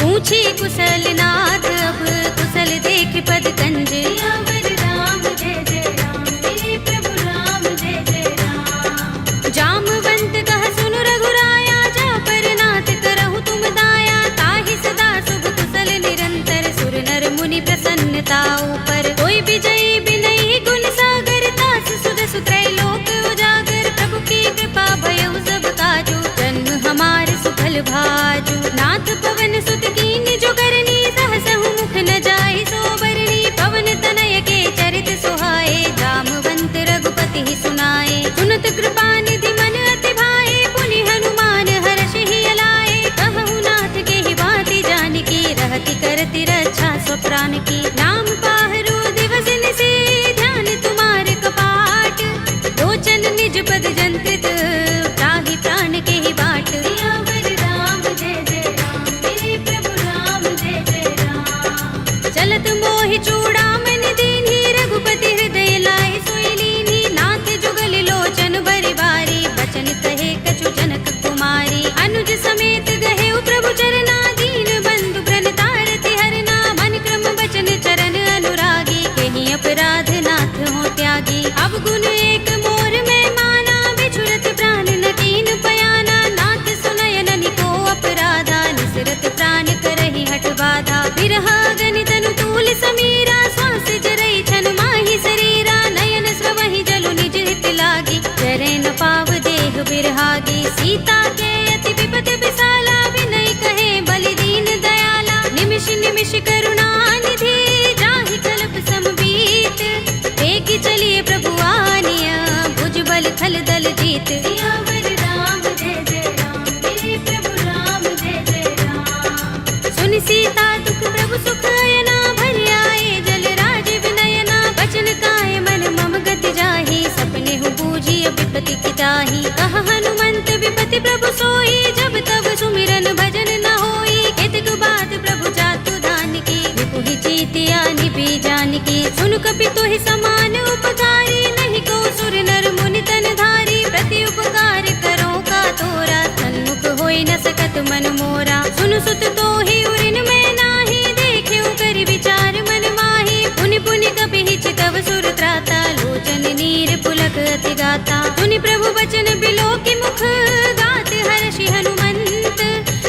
पूछी कुशल नाथ, अब कुशल देख पद कंज। सियावर राम जय जय राम, मेरे प्रभु राम जय जय राम। जामवंत कह सुनु रघुराया, जा पर नाथ करहु तुम दाया। ताहि सदा शुभ कुशल निरंतर, सुर नर मुनि प्रसन्नता ऊपर। कोई विजयी बिनहि गुण सागर, तास सुध सुत्रय लोक उजागर। प्रभु की कृपा भयउ सब काजू, जन्म हमार सुफल भाजू। नाथ पवन सुत कीन जो करनी, सहसहु मुख न जाय सो बरनी। पवन तनय के चरित सुहाए, जामवंत रघुपति ही सुनाए। सुनत कृपा निधि मन अति भाए, पुनि हनुमान हर्ष ही अलाए। कहु नाथ के ही बात जानकी, रहति कर निज पद जंत्रित, त्राहि प्राण के ही बाट। सियावर राम जय जय राम, मेरे प्रभु राम जय जय राम। चलत मोहि चूड़ामणि दीन्ही, रघुपति हृदय लाए सोई लीन्ही। नाथ जुगल लोचन बरि बारी, बचन कहे कछु जनक कुमारी। अनुज समेत गहे प्रभु चरना, दीन बंधु प्रणतारति हरना। मन क्रम बचन चरण अनुरागी, कहीं अपराध नाथ हो त्यागी। अब गुण एक मोर में माना, बिछुरत प्राण न कीन पयाना। नाथ सुनयन निको अपराधा, निसरत प्राण करहि हठ बाधा। बिरहा गनि तनु तूल समीरा, श्वास जरई छन माहि शरीरा। नयन स्रवहि जलु निज हित लागी, चरै न पाव देह बिरहागी। सीता के अति विपत विसाला, विनय कहे बलि दीन दयाला। निमिष निमिष करुणा निधि, जाहि कल्प समबीत। वेगी चलिए प्रभु आनिया, भुजबल थल दल जीत। सियावर राम जय जय राम, मेरे प्रभु राम जय जय राम। सुनि सीता दुख प्रभु सुख अयना, भरि आए जल राज विनयना। बचन काए मन मम गति जाहि, सपने हु बूझिय विपति की ताहि। कहा हनुमंत विपति प्रभु सोई, जब तब सुमिरन भजन न होई। केतक बात प्रभु जातु दान की, विपुहि जीतिया निभि जान की। सुन कपि तोहि समान उपकारी, नहीं को सुर नर मुनि तन धारी। प्रति उपकार करो का तोरा, सन्मुख होई न सकत मन मोरा। सुन सुत तोहि उरिन में नाही, देखेउ करि विचार मन माही। पुनि पुनि कपिहि चितव सुर त्राता, लोचन नीर पुलक अति गाता। सुनि प्रभु बचन बिलोकि मुख, गात हर्षि हनुमंत।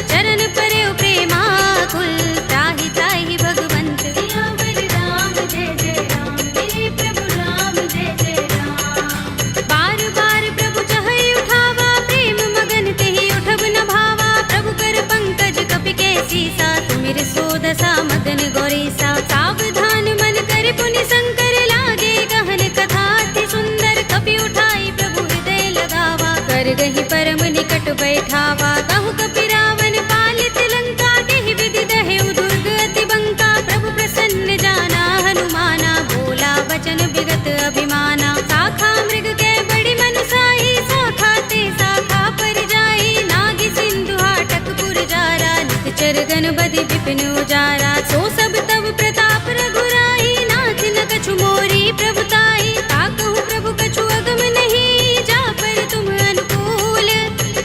चरण परेउ प्रेमाकुल, त्राहि त्राहि भगवंत। सियावर राम जय जय राम, मेरे प्रभु राम जय जय राम। बार बार प्रभु चहई उठावा, प्रेम मगन तेहि उठब न भावा। प्रभु कर पंकज कपि के सीसा, सुमिर सोदसा मगन गौरीसा। सावधान मन कर पुनि शंकर, लागे गहन कथा अति सुंदर। कपि उठाई प्रभु हृदय लगावा, कर गहि परम निकट बैठावा। कहु कपि रावण पालित लंका, केहि विधि दहेउ दुर्ग अति बंका। प्रभु प्रसन्न जाना हनुमाना, बोला वचन विगत अभिमाना। शाखा मृग के बड़ी मनसाई, शाखा ते शाखा पर जाई। नागी सिंधु हाटक पुर जारा, निकचर गण बदि विपिन उजारा। सो सब तब प्रताप रघुराई, नाथ न कछु मोरी प्रभुताई। ताकहु प्रभु कछु अगम नहीं, जा पर तुम अनुकूल।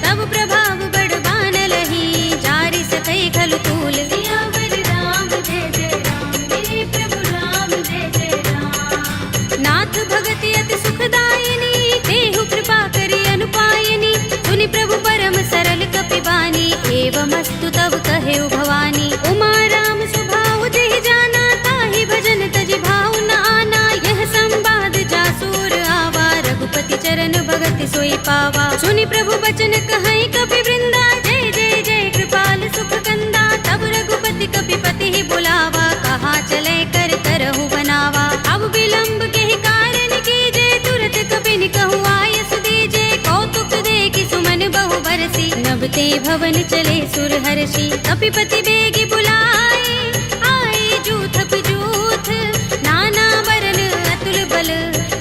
तब प्रभाव बड़ बान लही, जारि सकै खलु तूल। सियावर राम जय जय राम, मेरे प्रभु राम जय जय राम। नाथ भगति अति सुखदायिनी, देहु कृपा करि अनुपायिनी। सुनि प्रभु परम सरल कपि बानी, एवमस्तु तब कहेउ भवानी। उमा राम स्वभाव जेहि जाना, ताहि भजन तजि भाव न आना। यह संवाद जासुर आवा, रघुपति चरण भगति सोई पावा। सुनि प्रभु बचन कहई कपि वृंदा, जय जय जय कृपाल सुख कंदा। तब रघुपति कपि पति ही बुलावा, कहा चले कर करहु बनावा। अब विलंब के ही कारण कीजे, तुरत कपि कहु आयस दीजे। कौतुक देखि सुमन बहु बरसी, नभते भवन चले सुर हर्षि। कपिपति बेगी बुलाए, आए जूथप जूथ। नाना बरन अतुल बल,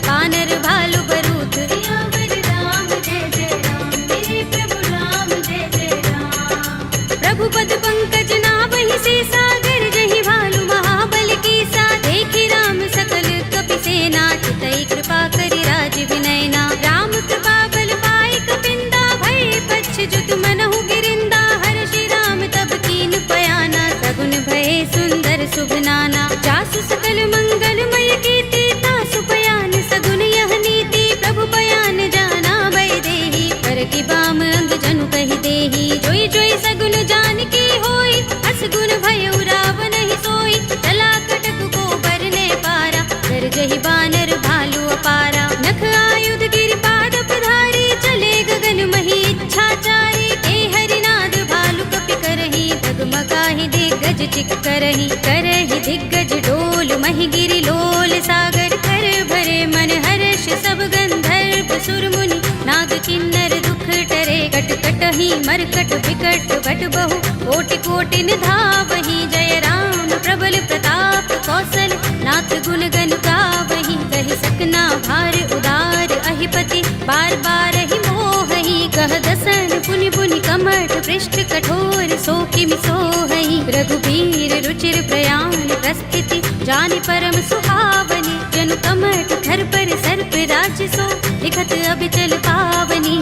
वानर भालु बरूथ। सियावर राम जय जय राम, मेरे प्रभु राम जय जय राम। प्रभु पद पंकज नावहि सीसा, गरजहि भालु महाबल कीसा। देखि राम सकल कपि सेना, चितई कृपा करि राज विनयना। राम कृपा बल पाई कपिंदा, भय पच्छ जुत मनहु गिरिंदा। हर्षि राम तब कीन पयाना, सगुन भय सुंदर शुभ नाना। जासु सकल मंगलमय कीर्ति, तासु पयान सगुन यह नीति। प्रभु पयान जाना भय देहि, पर की बाम अंग जनु कहि देहि। जोई जोई सगुन जान की होई, असगुन भयउ रावण ही सोई। चला कटक को बरने पारा, गरजहि बानर भालु अपारा। नख आयुध गिरिपाद प्रधारी, चले गगन मही इच्छाचारी। ते हरिनाद भालु कपि करहि, डगमगाहि दिग्गज चिक करहि। करहि दिग्गज डोल महि गिरि लोल सागर। कर भरे मन हर्ष सब गंधर्व सुर मुनि, नाग किन्नर दुख टरे। कट कटहि मरकट विकट भट बहु, कोटि कोटि निधावहि। जय राम प्रबल प्रताप कौशल, नाथ गुण गन गावहि। कहि सकना भार उदार अहिपति, बार बार ही मोहई कह दसन पुनि पुनि कमठ पृष्ठ कठोर सो किमि सोहई रघुबीर रुचिर प्रयाण प्रस्थिति जानि परम सुहावनी जनु कमठ धर पर सर्प राज सो लिखत अबिचल पावनी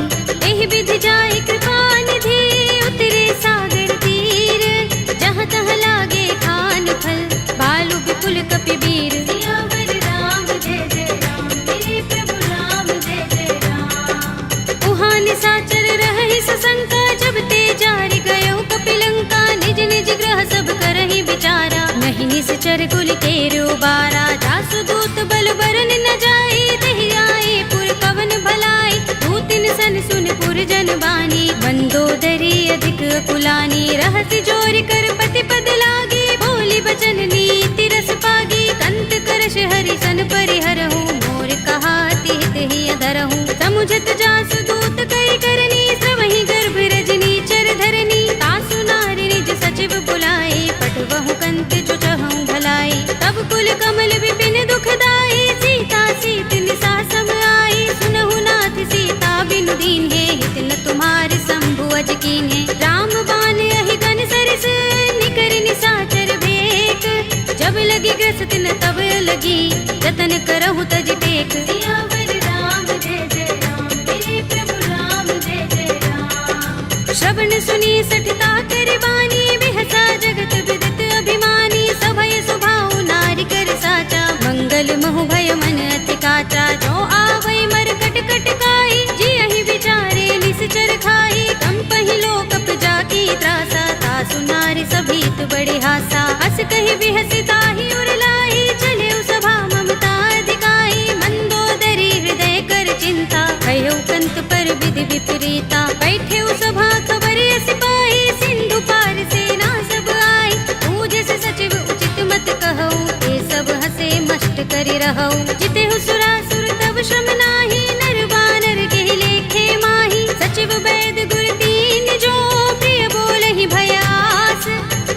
एहि विधि जाय कृपा निधि उतरे सागर तीर जहाँ तहाँ लागे खान फल बालु विपुल कपिबीर सियावर राम जय जय राम मेरे प्रभु राम जय जय राम उहाँ निशाचर रहहि सशंका जब ते जारि गयो कपिलंका निज निज ग्रह सब करहि विचारा नहीं निश्चर कुल केरो बारा जासु दूत बल बरन न जाए देहि आए पुर कवन भलाई दूतिन सन सुन पुर जन बानी मंदोदरी अधिक कुलानी रहसि जोरि कर पति पद लागी बोली बचन नीति रस पागी कंत करश हरि सन परिहरहु मोर कहा तिहित ही अधरहु समुझत जासु दूत करि करनी श्रवहि गर्भ रजनी चर धरनी तासु नारि निज सचिव बुलाए पठवहु कंत जो चहु भलाई तब कुल कमल विपिन दुखदाई सीता सीत निसा सम आई सुनहु नाथ सीता बिनु दीन है हित न तुम्हारे शंभु अज कीन है राम बान अहि गन सरिस निकर निशाचर भेक जब लगी ग्रस्त न तब लगी जतन करहु तज टेक सियावर राम जय जय राम मेरे प्रभु राम जय जय राम श्रवण सुनी सठता कर बानी बिहसा जगत विदित अभिमानी सभय स्वभाव नारी कर साचा मंगल महु भय मन अति काचा जो आवै मर कट कट काई जी अहि विचारे निश्चर खाई कंपहि लोकप जाकी त्रासा तासु नारी सभीत बड़े हासा हस कहि बिहसि ताहि उर लाई चले सभा ममता अधिकाई मंदोदरी हृदय कर चिंता भयो कंत पर विधि विपरीता बैठे सभा खबर सिपाही सिंधु पार सेना सब आई पूज से सचिव उचित मत कहो ये सब हसे मस्त करि रहो जिते सुरासुर तब श्रम नाही नर बानर के लेखे माही सचिव वैद गुर तीन जो प्रिय बोलहि भयास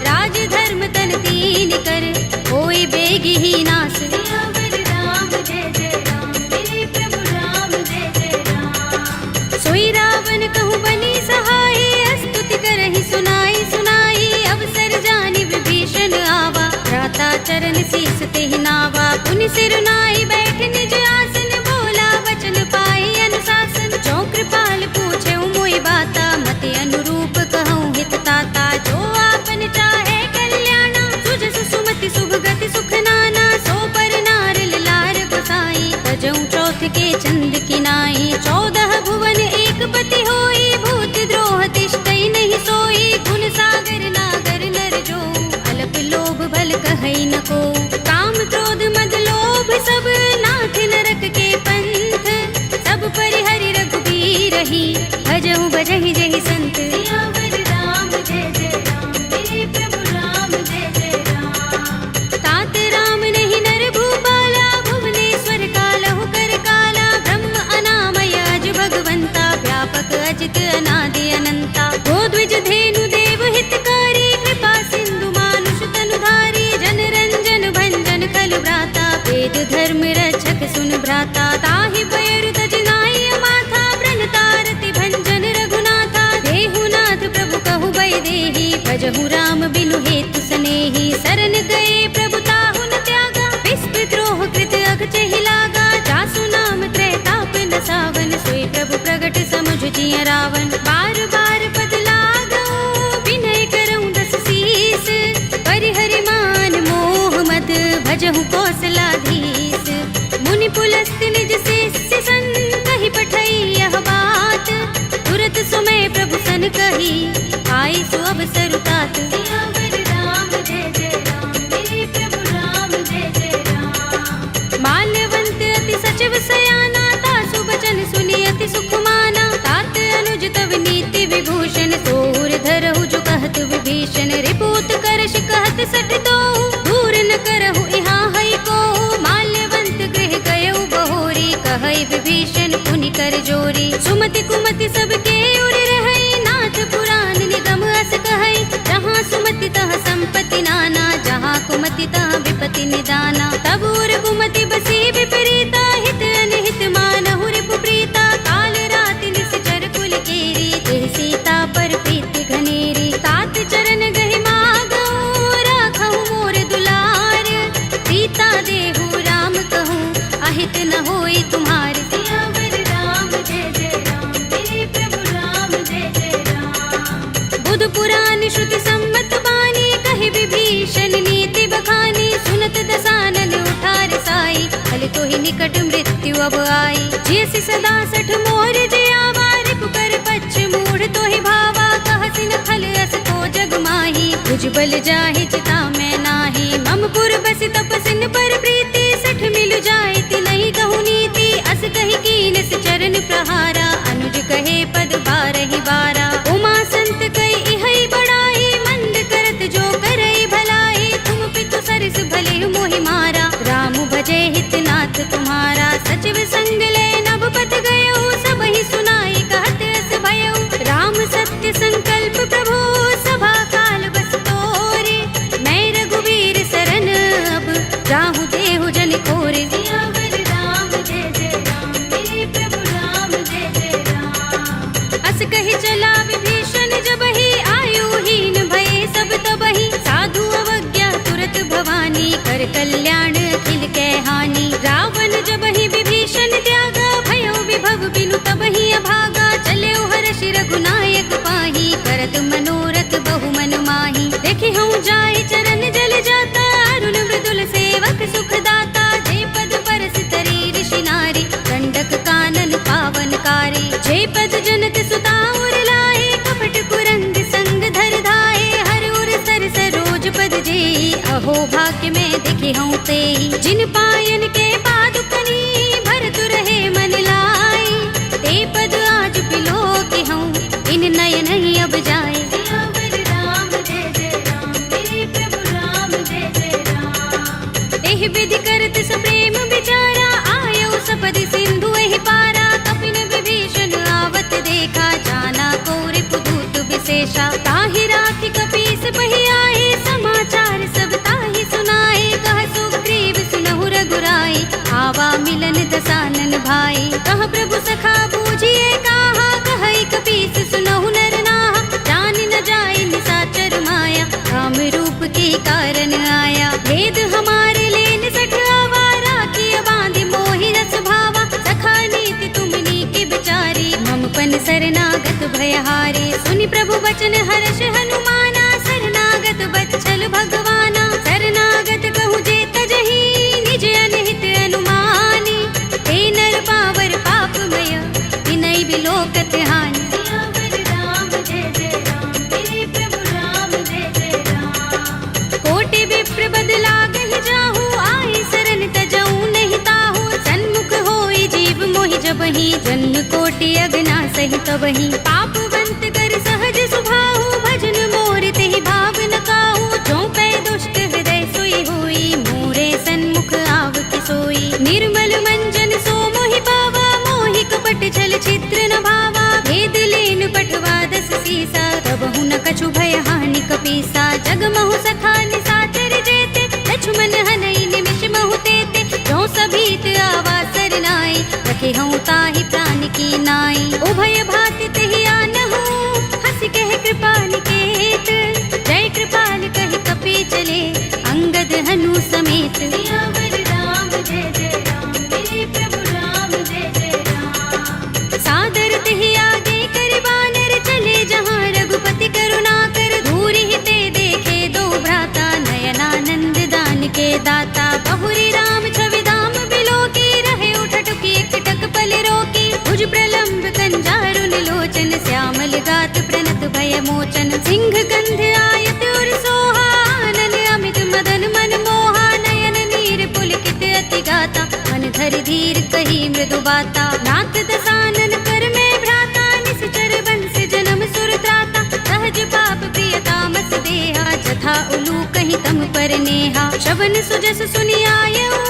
राज धर्म तन तीन कर होई बेगी ही नास सियावर राम जय जय राम मेरे प्रभु राम जय जय राम सोई रावण कहूँ बनी सहाय स्तुति करहि सुनाई सुनाई अवसर जानि विभीषण आवा भ्राता चरण शीस तेहि नावा पुनि सिर नाई बैठ निज आसन बोला वचन पाई अनुशासन जो कृपाल पूछे मोहि बाता मति अनुरूप कहूँ हित ताता जो आपन चाहे कल्याणा सुजस सुमति शुभ गति सुख नाना सो पर नार लार गोसाई तजऊ चौथ के चंद किनाई 14 भुवन एक पति होई भूत द्रोह तिष्ठई नहीं सोई गुण सागर नागर नर जो अलप लोभ भल कहई न को काम क्रोध मद लोभ सब नाथ नरक के पंथ सब परिहरि रघुबीर ही भजहु भजहि जहि संत सियावर राम जय जय राम मेरे प्रभु राम जय जय राम तात राम नहीं नर भूपाला भुवनेश्वर कालहु कर काला ब्रह्म अनामय अज भगवंता व्यापक अजित अनादि अनंता गोद्विज धेनु देव हितकारी कृपा सिंधु मानुष तनुधारी जन रंजन भंजन खल भ्राता वेद धर्म रक्षक सुन भ्राता ताहि पैर तजनाई माथा ब्रन तारति भंजन रघुनाथा देहु नाथ प्रभु कहु भय देहि भजहु राम बिनु हेतु सनेहि शरण गए प्रभु ताहु न त्यागा विस्पि द्रोह कृत अघ चहि लागा जासु नाम त्रैताप न सावन सोई प्रभु प्रगट समुझ जिय रावण बार बार पद लागो विनय करऊँ दस शीस परिहरि मान मोह मद भजहु कौशलाधीश मुनि पुलस्त निज शिष्य सन कहि पठई यह बात तुरत सुमय प्रभु सन कही आई सो अवसर तात सियावर राम जय जय राम मेरे प्रभु राम जय जय राम माल्यवंत अति सचिव सयाना तासु बचन सुनि अति सुख माना तात अनुज तव नीति विभूषण तोर धरहु जो कहत विभीषण रिपूत करश कहत सठ दो दूर न करहु यहाँ हई को माल्यवंत गृह गयउ बहोरी कहई विभीषण पुनि कर जोरी सुमति कुमति सबके उर रहई नाथ पुराण निगम अस कहई जहाँ सुमति तह संपत्ति नाना जहाँ कुमति तह विपति निदाना तब उर कुमति बसी विपरीता हित अनहित मानहु रिपु प्रीता काल श्रुति सम्मत बानी, कहि विभीषण नीति बखानी। सुनत दसानन उठार साई, फल तो ही निकट मृत्यु अब आई। जियसि सदा सठ मोर जे आवा, रिपु कर पच्छ मूढ़ तो ही भावा। कहसि न खल अस को जग माही, भुजबल जाहि चिता में नाही। मम पुर बस तपसिन पर प्रीति, सठ मिलु जाय तिनहि कहु नीति। अस कहि कीनस चरण प्रहारा, अनुज कहे पद बारहि बारा। उमा संत कई इहै बड़ाई, मंद करत जो करई भलाई। तुम पितु सरस भले मोहि मारा, राम भजे हितनाथ तुम्हारा। सचिव संग ले नभ पथ गयो, सबहि सुनाई कहत अस भयो। राम सत्य संकल्प प्रभु, सभा काल बस तोरे। मैं रघुवीर सरन अब, राहु देहु जन कोरे। सियावर राम जय जय राम, मेरे प्रभु राम जय जय राम। अस कहि चला विभीषण जबहि, आयुहीन भये सब तबहि। साधु अवज्ञा तुरत भवानी, कर कल्याण अखिल के हानि। रावण जबहि विभीषण त्यागा, भयो विभव बिनु तबहि अभागा। चले हर्ष रघुनायक पाही, करत मनोरथ बहु मन माही। देखि हूँ जाय चरण जल जाता, अरुण मृदुल सेवक सुख दाता। जे पद परस तरी ऋषि नारी, दंडक कानन पावनकारी। जे पद जनक सुता उर लाए, कपट कुरंग संग धर धाए। हर उर सर सरोज पद जेई, अहो भाग्य में देखि हूँ तेई। जिन पायन के पादुकनी, भरतु रहे मन लाई। ते पद आज पिलो के हूँ, इन नयन ही अब जाए। सियावर राम जय जय राम, मेरे प्रभु राम जय जय राम। एहि विधि करत सप्रेम विचारा, आयो सपदि सिंधु एहि पारा। कपिन विभीषण आवत देखा, जाना को रिपुदूत विशेषा। ताहि राखि कपीस बहि आए, समाचार सब ताहि सुनाए। कह सुग्रीव सुनहु रघुराई, आवा मिलन दसानन भाई। कह प्रभु सखा बूझिए काहा, कहई कपीस सुनहु नर नाहा। जान न जाय निसाचर माया, राम रूप के कारण आया। भेद हमारे लेन सठ आवारा, किया बांधि मोहि रस भावा। सखा नीति तुमनी के बिचारी, मम पन शरणागत भयहारी। सुनि प्रभु बचन हर्ष हनुमाना, शरणागत बच्चल भगवाना। शरणागत कहु जे तजहि, निज अनहित अनुमानी। हे नर पावर पापमय, तिनहि बिलोकत हानि। सियावर राम जय जय राम, मेरे प्रभु राम जय जय राम। कोटि विप्र बद लागहि जाहु, आए शरण तजऊ नहीं ताहु। सन्मुख होई जीव मोहि जबहि, जन्म कोटि अगना सहि तबहि। पापवंत कर सहज सुभाहु, भजन मोर तेहि भाव न काहू। जो पै दुष्ट हृदय सोई होई, मोरे सन्मुख आव कि सोई। निर्मल मंजन सो मोहि पावा, मोहि कपट छल छिद्र न भावा। भेद लेन पठवा दस सीसा, तबहु न कछु भय हानि कपीसा। जग महु सखा निसाचर जेते, लक्ष्मण हनई निमिष महु तेते। जो सभीत आवा सरनाई, रखे हूँ ताहि प्राण की नाई। उभय भाति तेहि आनहु, हंस कह कृपा निकेत। जय कृपाल कहि कपि चले, अंगद हनु समेत। सियावर राम जय जय राम, मेरे प्रभु राम जय जय राम। सादर तेहि आगे कर बानर, चले जहाँ रघुपति करुणा कर। दूरि हिते देखे दो भ्राता, नयनानंद दान के दाता। बहुरी राम छवि धाम बिलोकी, रहे उठटुकी एकटक पल रोकी। भुज प्रलंब कंजारुन लोचन, श्यामल गात प्रणत भय मोचन। सिंह गंध आयत उर सोहा, आनन अमित मदन मन मोहा। नयन नीर पुलकित अति गाता, मन धर धीर कही मृदु बाता। नाथ दसानन कर में भ्राता, निश्चर बंस जन्म सुर त्राता। सहज पाप प्रिय तामस देहा, जथा उलू कहीं तम पर नेहा। शवन सुजस सुनि आयऊ,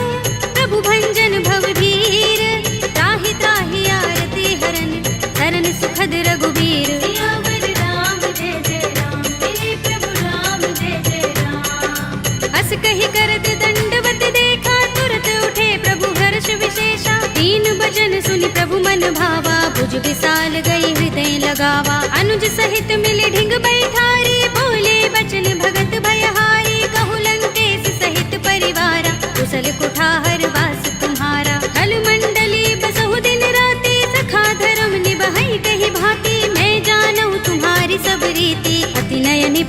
प्रभु भंजन भव भीर। त्राहि त्राहि आरती हरन, शरण सुखद रघुबीर। सियावर राम जय जय राम, मेरे प्रभु राम जय जय राम। अस कहि करत दंडवत देखा, तुरत उठे प्रभु हर्ष विशेषा। दीन भजन सुनि प्रभु मन भावा, भुज विशाल गई हृदय लगावा। अनुज सहित मिले ढिंग बैठारी, बोले बचन भगत भयहारी। कहु लंकेश सहित परिवारा, कुशल कुठार वास तुम्हारा। कल मंडली बसहु दिन राति, सखा धर्म निभहि कहि भांति। मैं जानऊ तुम्हारी सब रीति, अति नयनि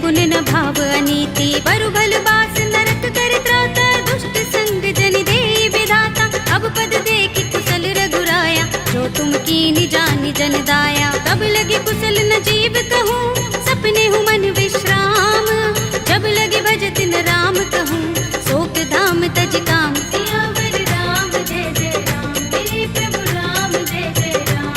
तब लगे कुशल न जीव कहूँ, सपने हूँ मन विश्राम। जब लगे भजत न राम कहूँ, शोक धाम तज काम। सियावर राम जय जय राम, मेरे प्रभु राम जय जय राम।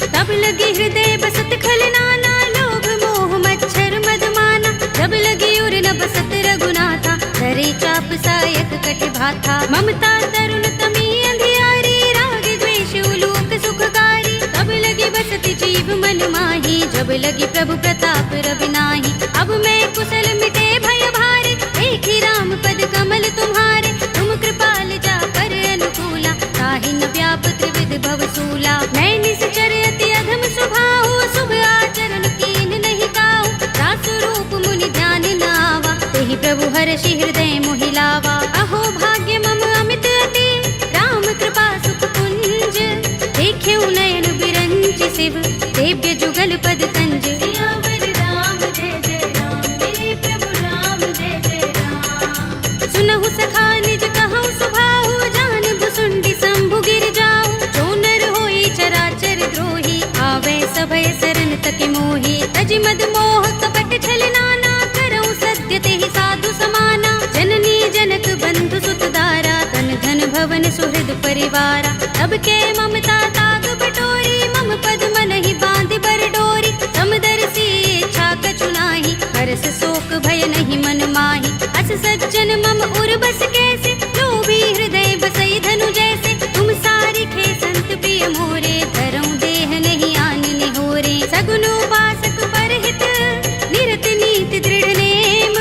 तब लगे हृदय बसत खल नाना, लोभ मोह मच्छर मधमाना। जब लगे उर न बसत रघुनाथा, धरे चाप सायक कट भाथा। ममता तरुण तमी अंधियारी, राग द्वेष उलोक सुखकारी। तब लगे बसत जीव मन माही, जब लगे प्रभु प्रताप रवि नाही। अब मैं कुशल मिटे भय भारे, एक ही राम पद कमल तुम्हारे। तुम कृपाल जा कर अनुकूला, ताहि न व्याप त्रिविध भव सूला। मैं निश्चर अति अधम स्वभाव, शुभ आचरण कीन नहीं काऊ। रासु रूप मुनि ध्यान न आवा, तेहि प्रभु हर्षि हृदय मोहि लावा। अहो भाग्य मम अमित अति, राम कृपा सुख कुंज। देख्यउ नयन बिरंच शिव, सेव्य जुगल पद तंज। सियावर राम जय जय राम, मेरे प्रभु राम जय जय राम। सुनहु सखा निज कहूँ सुभाहु, जान भुसुंडी शंभु गिर जाऊ। जो नर होई चराचर द्रोही, आवे सभय शरण तक मोही। तज मद मोह कपट छल नाना, करऊँ सत्य तेहि साधु समाना। जननी जनक बंधु सुत दारा, तन धन भवन सुहृद परिवारा। तब के ममता ताग बटोरी, मम पद मन ही बांध बर डोरी। समदर्शी इच्छा कछु नाही, हरस शोक भय नहीं मन माही। अस सज्जन मम उर बस कैसे, लोभी हृदय बसई धनु जैसे। तुम सारिखे संत प्रिय मोरे, धरऊँ देह नहीं आन निहोरे। सगुन उपासक परहित, निरत नीति दृढ़ नेम।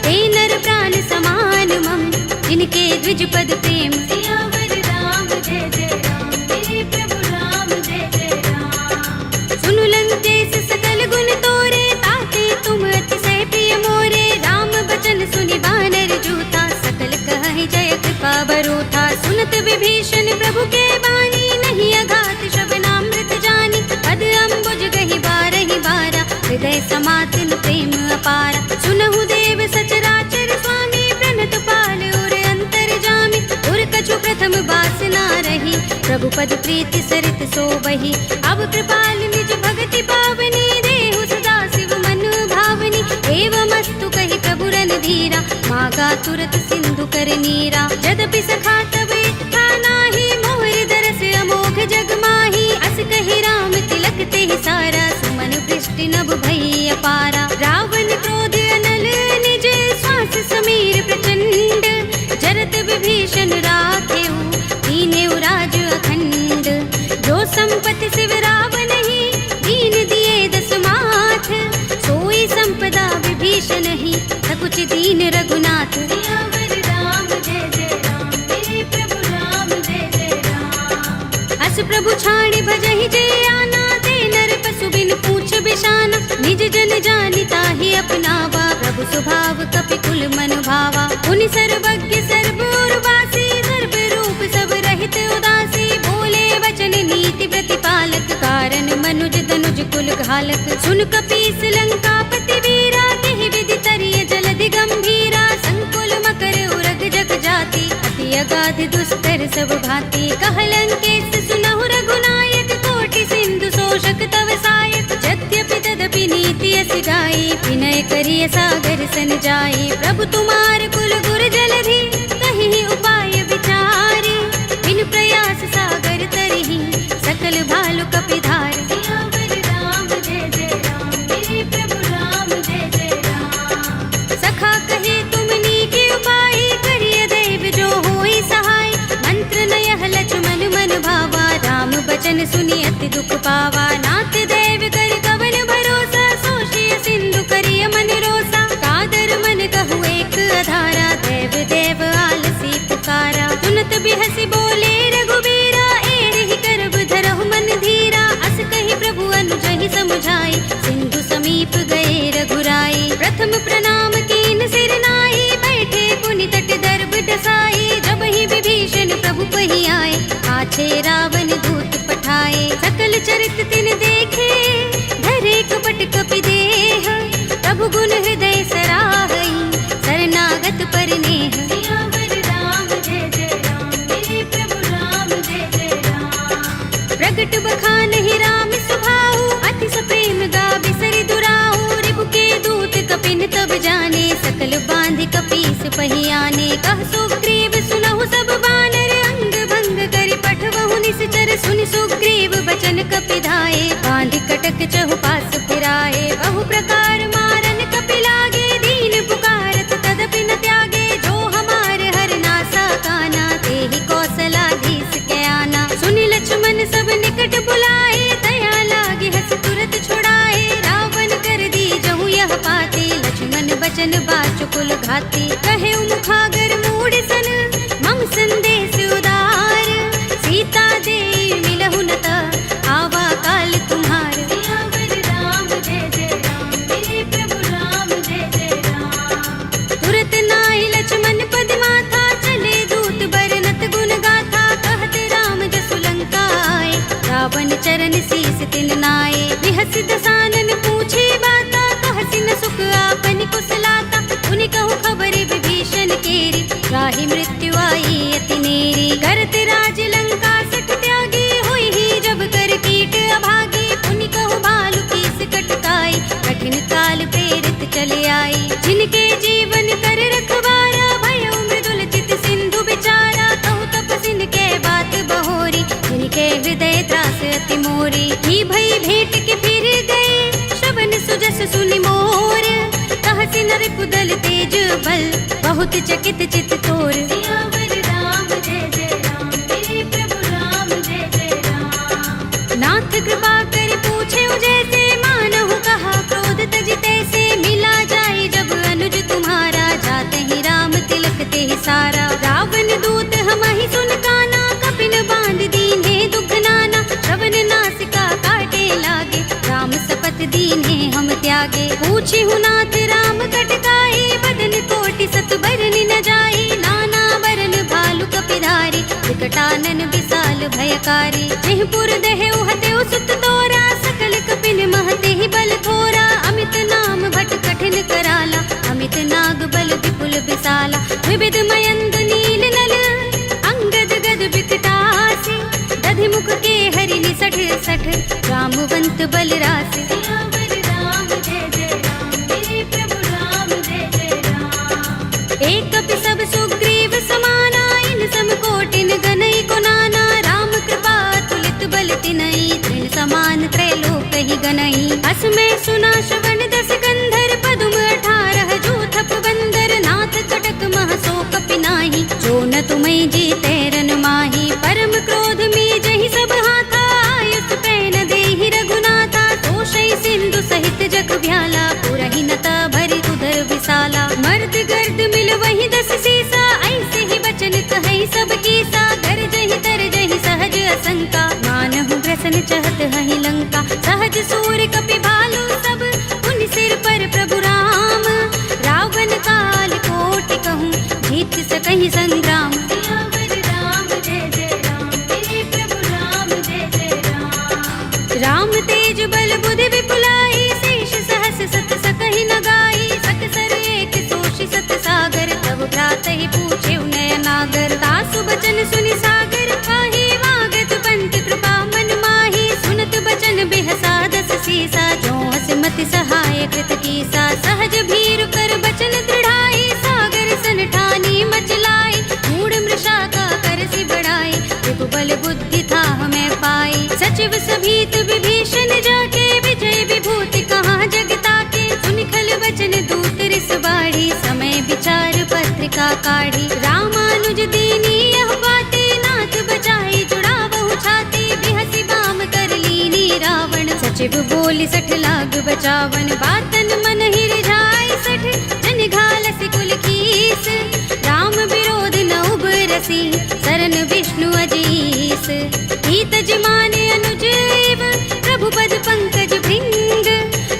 ते नर प्राण समान मम, जिनके द्विज पद प्रेम। सियावर राम जय जय राम, मेरे प्रभु राम जय जय राम। सुनु लंकेश सकल गुण तोरे, ताते तुम अतिशय प्रिय मोरे। राम बचन सुनि बानर जूथा, सकल कहहि जय कृपा बरूथा। सुनत विभीषण प्रभु के बानी, नहीं अघात श्रवणामृत जानी। पद अम्बुज गहि बारहि बारा, हृदय समातिन प्रेम अपारा। सुनहु देव सचराचर स्वामी, प्रणत पाल उर अंतर जामी। उर कछु प्रथम बासना रही, प्रभु पद प्रीति सरित सोबहि। अब कृपाल निज भगति पावनी, देहु सदा शिव मन भावनी। एवमस्तु कहि प्रभु रणधीरा, मागा तुरत सिंधु कर नीरा। यद्यपि सखा तब इच्छा नाही, मोहि दरस अमोघ जग माही। अस कहि राम तिलक तेहि सारा, सुमन वृष्टि नभ भई अपारा। रावण क्रोध अनल निज, श्वास समीर प्रचंड। जरत विभीषण राखेउ, दीनेउ राज अखंड। जो संपत्ति शिव रावण ही, दीन दिए दस माथ। सोई संपदा विभीषण ही, सकुच दीन रघुनाथ। सियावर राम जय जय राम, मेरे प्रभु राम जय जय राम। अस प्रभु छाड़ी भजहि जे आना, ते नर पशु बिन पूछ बिशाना। निज जन जानि ताहि अपनावा, प्रभु स्वभाव कपि कुल मन भावा। पुनि सर्वज्ञ सर्व उर्वासी, सर्व रूप सब रहित उदासी। बोले वचन नीति प्रतिपालक, कारण मनुज तनुज कुल घालक। सुन कपीस लंकापति वीरा, तेहि विधि तरिय जलधि गंभीरा। संकुल मकर उरग जग जाति, अति अगाध दुस्तर सब भांति। कह लंकेश सुनहु रघुनायक, कोटि सिंधु शोषक तव सायक। यद्यपि तदपि नीति अस गाई, विनय करिय सागर सन जाई। प्रभु तुम्हार कुल गुर जलधि, कहि उपाय विचारी। बिन प्रयास सागर तरहि, सकल भालु कपिधार। सियावर राम जय जय राम, मेरे प्रभु राम जय जय राम। सखा कहे तुम नीके उपाय, करिय दैव जो होई सहाय। मंत्र नयह लक्ष्मण मन भावा, राम बचन सुनि अति दुख पावा। नाथ दैव कर कवन भरोसा, सोषिय सिंधु करिय मन रोसा। कादर मन कहु एक अधारा, देव देव आलसी पुकारा। सुनत बिहसि बोले रघुबीरा, एहि करब धरहु मन धीरा। अस कहि प्रभु अनुजहि समुझाई, सिंधु समीप गए रघुराई। प्रथम प्रणाम कीन सिर नाई, बैठे पुनि तट दर्भ डसाई। जब ही विभीषण प्रभु पहि आए, पाछे रावण दूत पठाए। सकल चरित तिन देखे, धरे कपट कपि देह। प्रभु गुण हृदय सराहई, शरणागत परिनेह। सियावर राम जय जय राम, मेरे प्रभु राम जय जय राम। प्रगट बखान ही राम स्वभाव, पहियाने। कह सुग्रीव सुनहु सब बानर, अंग भंग करि पठवहु निश्चर। सुनि सुग्रीव बचन कपिधाए, बांधि कटक चहुपास फिराए। बहु प्रकार मारन कपि लागे, दीन पुकारत तदपि न त्यागे। जो हमारे हर नासा काना, तेहि कौशलाधीश के आना। सुनि लक्ष्मण सब निकट बुलाए, दया लागे हस तुरत छुड़ाए। रावण कर दी जहु यह पाते, लक्ष्मण बचन बाचुकुल घाते। कहे मुखागर मूढ़ सन, मम संदेश उदार। सीता दे मिलहु न त, आवा काल तुम्हार। सियावर राम जय जय राम, मेरे प्रभु राम जय जय राम। तुरत नाहि लक्ष्मण पद माथा, चले दूत बरनत गुण गाथा। कहत राम जसु लंका आए, रावण चरण शीस तिन नाए। बिहसि दसानन पूछे बाता, कहसि न सुख आपन कुशलाता। उनि कहु खबर विभीषण केरी, राहि मृत्यु आई अति नेरी। करत राज लंका सठ त्यागी, होई ही जब कर कीट अभागी। उनि कहु भालु कीस कटकाई, कठिन काल प्रेरित चले आई। जिनके जीवन कर रखवारा, भयउ मृदुल चित सिंधु बिचारा। कहु तपसिन के बात बहोरी, जिनके हृदय त्रास अति मोरी। ही भई भेंट के फिर गए, श्रवण सुजस सुनि मोर। कहसि नर कुदल तेज बल, बहुत चकित चित तोर। सियावर राम जय जय राम, मेरे प्रभु राम जय जय राम। नाथ कृपा कर पूछे जैसे, मानहु कहा क्रोध तज तैसे। मिला जाए जब अनुज तुम्हारा, जाते ही राम तिलक ते सारा। रावण दूत हमहि सुन काना, कपिन बांध दीन्हे दुख नाना। श्रवण नासिका काटे लागे, राम सपथ दीन्हे हम त्यागे। पूछी नाथ राम कटकाई, बदन कोटि सत बरनि न जाई। नाना बरन भालु कपिधारी, विकटानन विशाल भयकारी। जिहपुर देहु हतेउ सुत तोरा, सकल कपिन महते ही बल थोरा। अमित नाम भट कठिन कराला, अमित नाग बल विपुल विशाला। विविध मयंद नील नल, अंगद गद विकटासी। दधि मुख के हरि निसठ सठ, रामवंत बल रासे। सियावर राम जय जय राम, मेरे प्रभु राम जय जय राम। एक कपि सब सुग्रीव समाना, इन सम कोटिन गनई को नाना। राम कृपा तुलित बल तिनई, तृण समान त्रैलोक ही गनई। अस में सुना श्रवण दस गंधर, पदुम 18 जूथप बंदर। नाथ कटक मह सो कपि नाही, जो न तुम्हि जीते रन माही। परम क्रोध में जहि सब हाथा, आयुष पैन देहि रघुनाथा। तोषै सिंधु सहित जग भ्याला, पुरहि नता भरि उदर विशाला। मर्द गर्द मिल वही 10 सीसा, ऐसे ही बचन कहै सब कीसा। गरजहि तरजहि सहज असंका, मानहु ग्रसन चहत हहि लंका। सहज सूर कपि भालु सब, उन सिर पर प्रभु राम। रावण काल कोटि कहूँ, जीत सकहि संग्राम। सियावर राम जय जय राम, मेरे प्रभु राम जय जय राम। राम तेज बल बुद्धि विपुलाई, शेष सहस सत सकहि न गाई। सकसर एक सोषि सत सागर, तब भ्रातहि पूछे नयनागर। तासु बचन सुनि सागर खाहि, वागत पंत कृपा मन माहि। सुनत बचन बिहसा 10 सीसा, जो हस मति सहाय कृत कीसा। सहज भीरु कर बचन दृढ़ाई, सागर सन ठानी मचलाई। मूढ़ मृषा का करसि बढ़ाई, विपुबल बुद्धि था हमें पाई। सचिव सभीत विभीषण जाके, विजय विभूति कहाँ जगता के। सुनि खल वचन दूत रिस बाढ़ी, समय विचार पत्रिका काढ़ी। रामानुज दीनी यह बाते, नाथ बचाई जुड़ावहु छाती। बिहसि बाम कर लीनी रावण, सचिव बोली 60 लाग बचावन। बातन मन ही रिझाई 60, जन घालसि कुल कीस। राम विरोध न उबरसी, सरन विष्णु अजीस। हित जिमाने अनुजीव, प्रभु पद पंकज भृंग।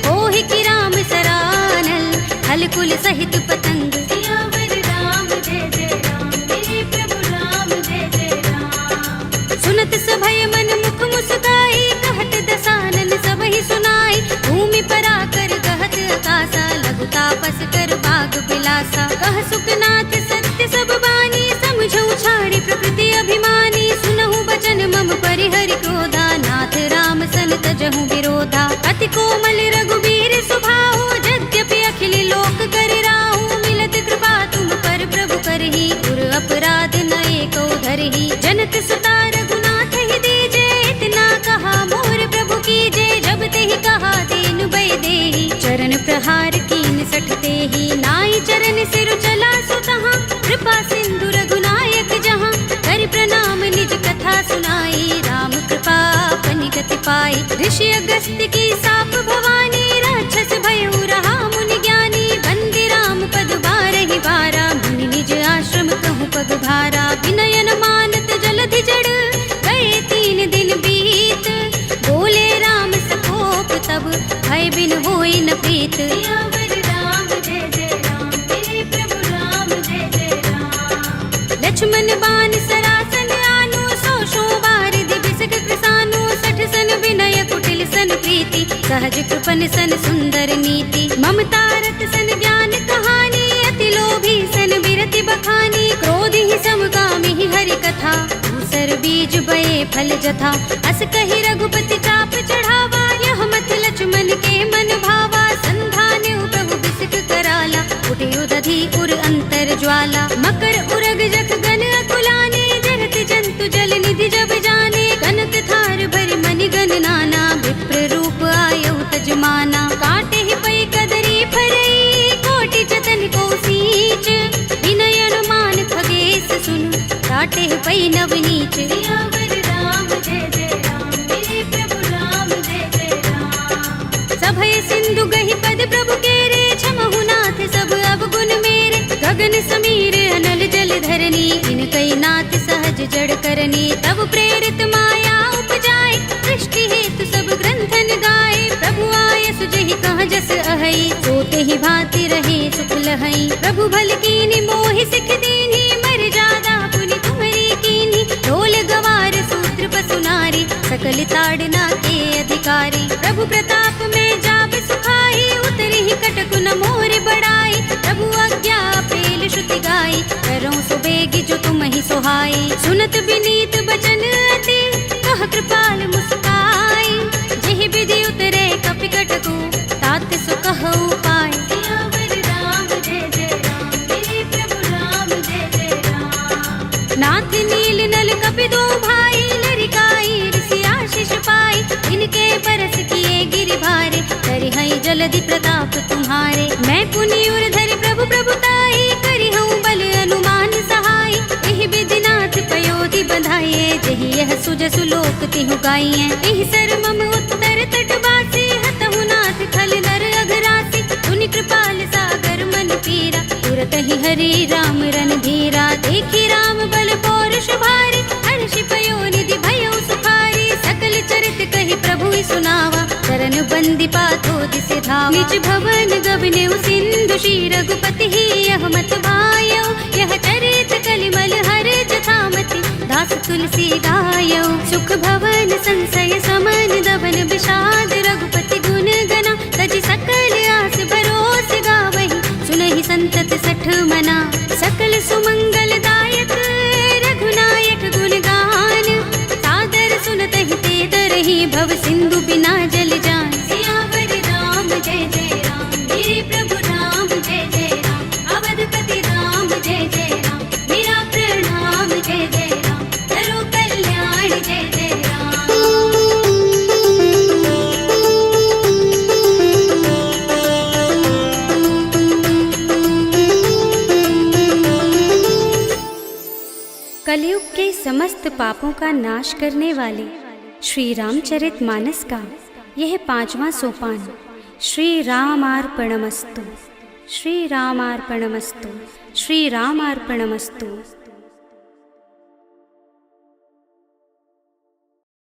ओहि की राम सरानल, हल कुल सहित पतंग। सियावर राम जय जय राम, मेरे प्रभु राम जय जय राम। सुनत सभय मन मुख मुस्काई, कहत दसानन सबहि सुनाई। भूमि पराकर कहत आकाशा, लघु तापस कर बाग बिलासा। कह सुखनाथ सत्य सब बानी, समझौ छाड़ी प्रकृति अभिमानी। सुनहु बचन मम परिहरि क्रोधा, नाथ राम सन तजहु विरोधा। अति कोमल रघुबीर स्वभाव, यद्यपि अखिल लोक कर राहु। मिलत कृपा तुम पर ही उर अपराध नए को धरही। जनक सुता रघुनाथ ही दीजे, इतना कहा मोर प्रभु कीजे। जब ते ही कहा दीन बै देही, चरण प्रहार कीन सठते ही। नाई चरण सिर चला सुतहाँ, कृपा सिंधु रघुनायक जहाँ। कर प्रणाम निज कथा सुनाई, राम कृपा अपनी गति पाई। ऋषि अगस्त्य की साप भवानी, राक्षस भयउ रहा मुनि ज्ञानी। बंदी राम पद बारहि बारा, मुनि निज आश्रम कहूँ पग भारा। विनयन मानत जलधि जड़, गए 3 दिन बीत। बोले राम सकोप तब, भय बिन होई न प्रीत। सियावर राम जय जय राम, मेरे प्रभु राम जय जय राम। लक्ष्मण बाण सरासन आनु, 100 बार दिबिसक कृसानु। 60 सन विनय कुटिल सन प्रीति, सहज कृपन सन सुंदर नीति। ममता रत सन ज्ञान कहानी, अति लोभी सन बिरति बखानी। क्रोध ही समगामी ही हरि कथा, दूसर बीज बये फल जथा। अस कहि रघुपति चाप चढ़ावा, यह मत लक्ष्मण के मन भावा। संधान प्रभु बिसिक कराला, उठे उदधि उर अंतर ज्वाला। मकर उरग जख गन अकुलाने, जरत जंतु जल निधि जब जाने। कनक थार भरि मनि गन नाना, विप्र रूप आयउ तजमाना। काटे ही पै कदरी फरई, कोटि जतन को सींच। विनय अनुमान खगेश सुन, काटे ही पै नवनीच। सियावर राम जय जय राम, मेरे प्रभु राम जय जय राम। सभय सिंधु गहि पद प्रभु केरे, क्षमहु नाथ सब अवगुण मेरे। गगन समीर अनल जल धरनी, इनकई नाथ सहज जड़ करनी। तब प्रेरित माया उपजाए, सृष्टि हेतु सब ग्रंथन गाए। प्रभु आय सुजहि कहाँ जस अहै, सोते ही भांति रहे सुख लहै। प्रभु भल कीनी मोहि सिख दीनी, मर जादा पुनि तुम्हरी कीनी। ढोल गवार सूत्र पसु नारी, सकल ताड़ना के अधिकारी। प्रभु प्रताप में जाप सुखाई, उतरी ही कटक न मोर बड़ाई। प्रभु आज्ञा पेल श्रुति गाई, करऊँ सुबेगी जो तुम ही सोहाई। सुनत विनीत बचन अति, कह कृपाल मुस्काई। जेहि विधि उतरे कपि कटकु, तात सुकहु पाय। सियावर राम जय जय राम, मेरे प्रभु राम जय जय राम। नाथ नील नल कपि दो भाई, लरिकाई ऋषि आशीष पाई। इनके परस किए गिरि भारे, करि हई जलधि प्रताप तुम्हारे। मैं पुनि उर धरि प्रभु प्रभुताई, करि हूँ बल अनुमान सहाय। एहि विधि नाथ पयोधि बंधाइए, जहि यह सुजसु लोक तिहु गाइए। एहि सर मम उत्तर तट बासी, हतहु नाथ खल नर अघरासी। पुनि कृपाल सागर मन पीरा, तुरत ही हरि राम रन धीरा। देखी राम बल पौरुष भारी, हर्षि पयोनिधि भयउ सुखारी। सकल चरित कहि प्रभु सुनावा, चरण बंदी पाथो दिसि धावा। निज भवन गबनेउ सिंधु, श्री रघुपति ही यह मत भायौ। यह चरित कलिमल हर जथामति, दास तुलसी दायौ। सुख भवन संशय समन, दबन विषाद रघुपति गुण गना। तजि सकल आस भरोस गावहि, सुनहि संतत 60 मना। सकल सुमंगल दायक, रघुनायक गुण गान। सादर सुनतहि ते तरहि, भव सिंधु बिना जल जान। सियावर राम जय जय राम, मेरे प्रभु राम जय जय राम। अवधपति राम जय जय राम, मेरा प्रणाम जय जय राम। करो कल्याण जय जय राम। कलयुग के समस्त पापों का नाश करने वाले श्री रामचरितमानस का यह 5वां सोपान श्री रामार्पणमस्तु, श्री रामार्पणमस्तु, श्री रामार्पणमस्तु।